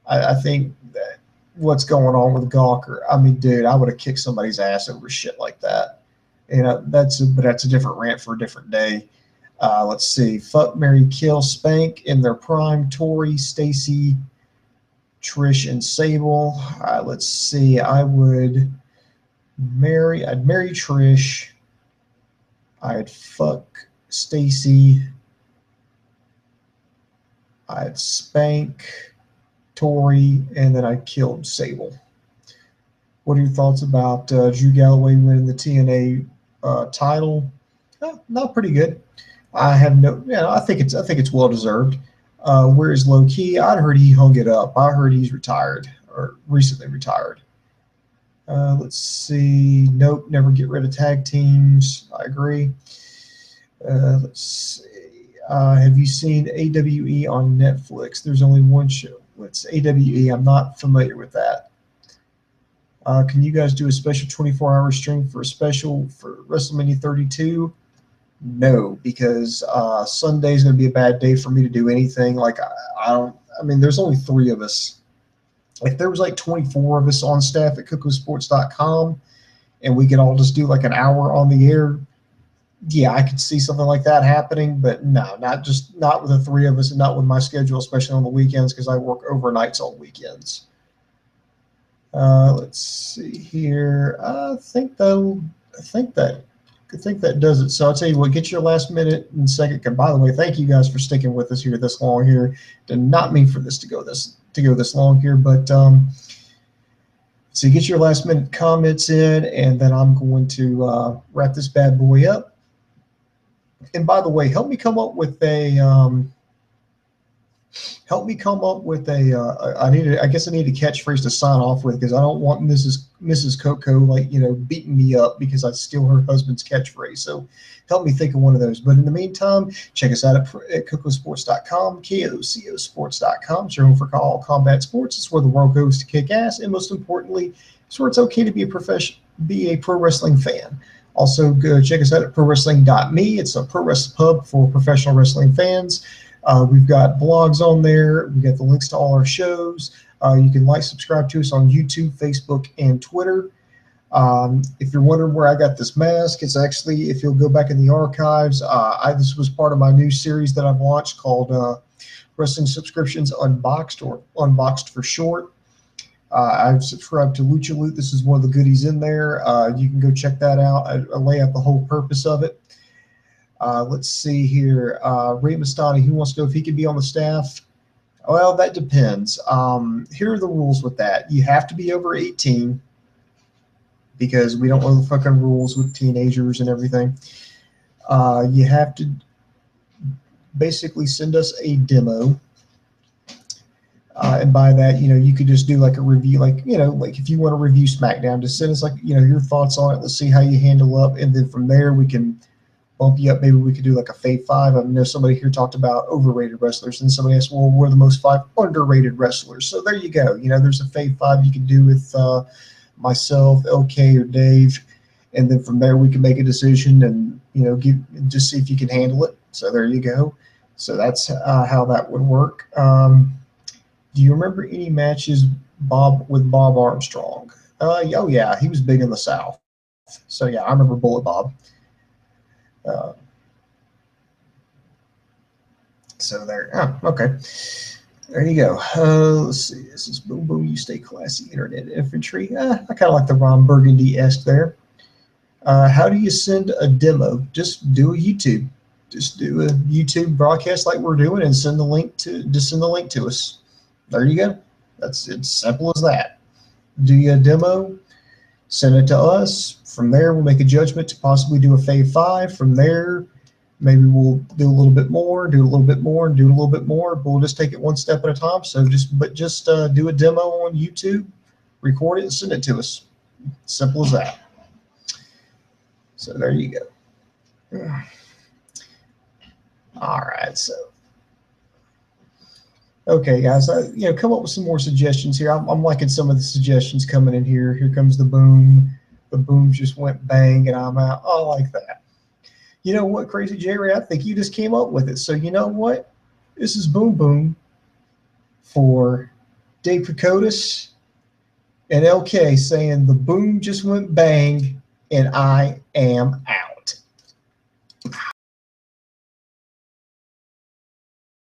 I think that what's going on with Gawker, dude, I would have kicked somebody's ass over shit like that. That's a different rant for a different day. Let's see. Fuck, marry, kill, spank in their prime. Tori, Stacy, Trish, and Sable. Let's see. I'd marry Trish. I'd fuck Stacy. I'd spank Tori, and then I'd kill Sable. What are your thoughts about Drew Galloway winning the TNA title? Not pretty good. I have I think it's well deserved. Where is Low Key? I'd heard he hung it up. I heard he's retired or recently retired. Let's see. Nope, never get rid of tag teams. I agree. Let's see. Have you seen AWE on Netflix? There's only one show. What's AWE? I'm not familiar with that. Can you guys do a special 24-hour stream for WrestleMania 32? No, because Sunday is going to be a bad day for me to do anything. Like there's only 3 of us. If there was like 24 of us on staff at KocoSports.com and we could all just do like an hour on the air, yeah, I could see something like that happening. But no, not with the 3 of us, and not with my schedule, especially on the weekends, because I work overnights on weekends. Let's see here. I think that does it. So I'll tell you what, get your last minute and second. And by the way, thank you guys for sticking with us here this long here. Did not mean for this to go this long here, but so get your last minute comments in, and then I'm going to wrap this bad boy up. And by the way, help me come up with a Help me come up with I guess I need a catchphrase to sign off with, because I don't want Mrs. Coco, like, beating me up because I steal her husband's catchphrase. So help me think of one of those. But in the meantime, check us out at KocoSports.com, KocoSports.com. It's your home for all combat sports. It's where the world goes to kick ass, and most importantly, it's where it's okay to be a pro wrestling fan. Also, go check us out at ProWrestling.me. It's a pro wrestling hub for professional wrestling fans. We've got blogs on there. We've got the links to all our shows. You can subscribe to us on YouTube, Facebook, and Twitter. If you're wondering where I got this mask, it's actually, if you'll go back in the archives, this was part of my new series that I've launched called Wrestling Subscriptions Unboxed, or Unboxed for short. I've subscribed to Lucha Loot. This is one of the goodies in there. You can go check that out. I lay out the whole purpose of it. Let's see here. Ray Mastani, who wants to know if he could be on the staff? Well, that depends. Here are the rules with that. You have to be over 18, because we don't know the fucking rules with teenagers and everything. You have to basically send us a demo. And by that, you could just do like a review, like if you want to review SmackDown, just send us your thoughts on it. Let's see how you handle up. And then from there, we can bump you up. Maybe we could do like a Fave 5. I know somebody here talked about overrated wrestlers, and somebody asked, well, we're the most 5 underrated wrestlers. So there you go. There's a Fave 5 you can do with myself, LK, or Dave. And then from there, we can make a decision and, just see if you can handle it. So there you go. So that's how that would work. Do you remember any matches with Bob Armstrong? Oh, yeah, he was big in the South. So, yeah, I remember Bullet Bob. So there. Oh, okay. There you go. Let's see. This is Boom Boom. You stay classy, Internet Infantry. I kind of like the Ron Burgundy-esque there. How do you send a demo? Just do a YouTube. Just do a YouTube broadcast like we're doing, and send the link to us. There you go. It's simple as that. Do you a demo? Send it to us. From there, we'll make a judgment to possibly do a Fave 5. From there, maybe we'll do a little bit more, do a little bit more, and do a little bit more. But we'll just take it one step at a time. So just do a demo on YouTube, record it, and send it to us. Simple as that. So there you go. All right. So, okay, guys. Come up with some more suggestions here. I'm liking some of the suggestions coming in here. Here comes the boom. The boom just went bang, and I'm out. Oh, I like that. You know what, Crazy Jerry? I think you just came up with it. So you know what? This is Boom Boom for Dave Pacotis and LK saying the boom just went bang, and I am out.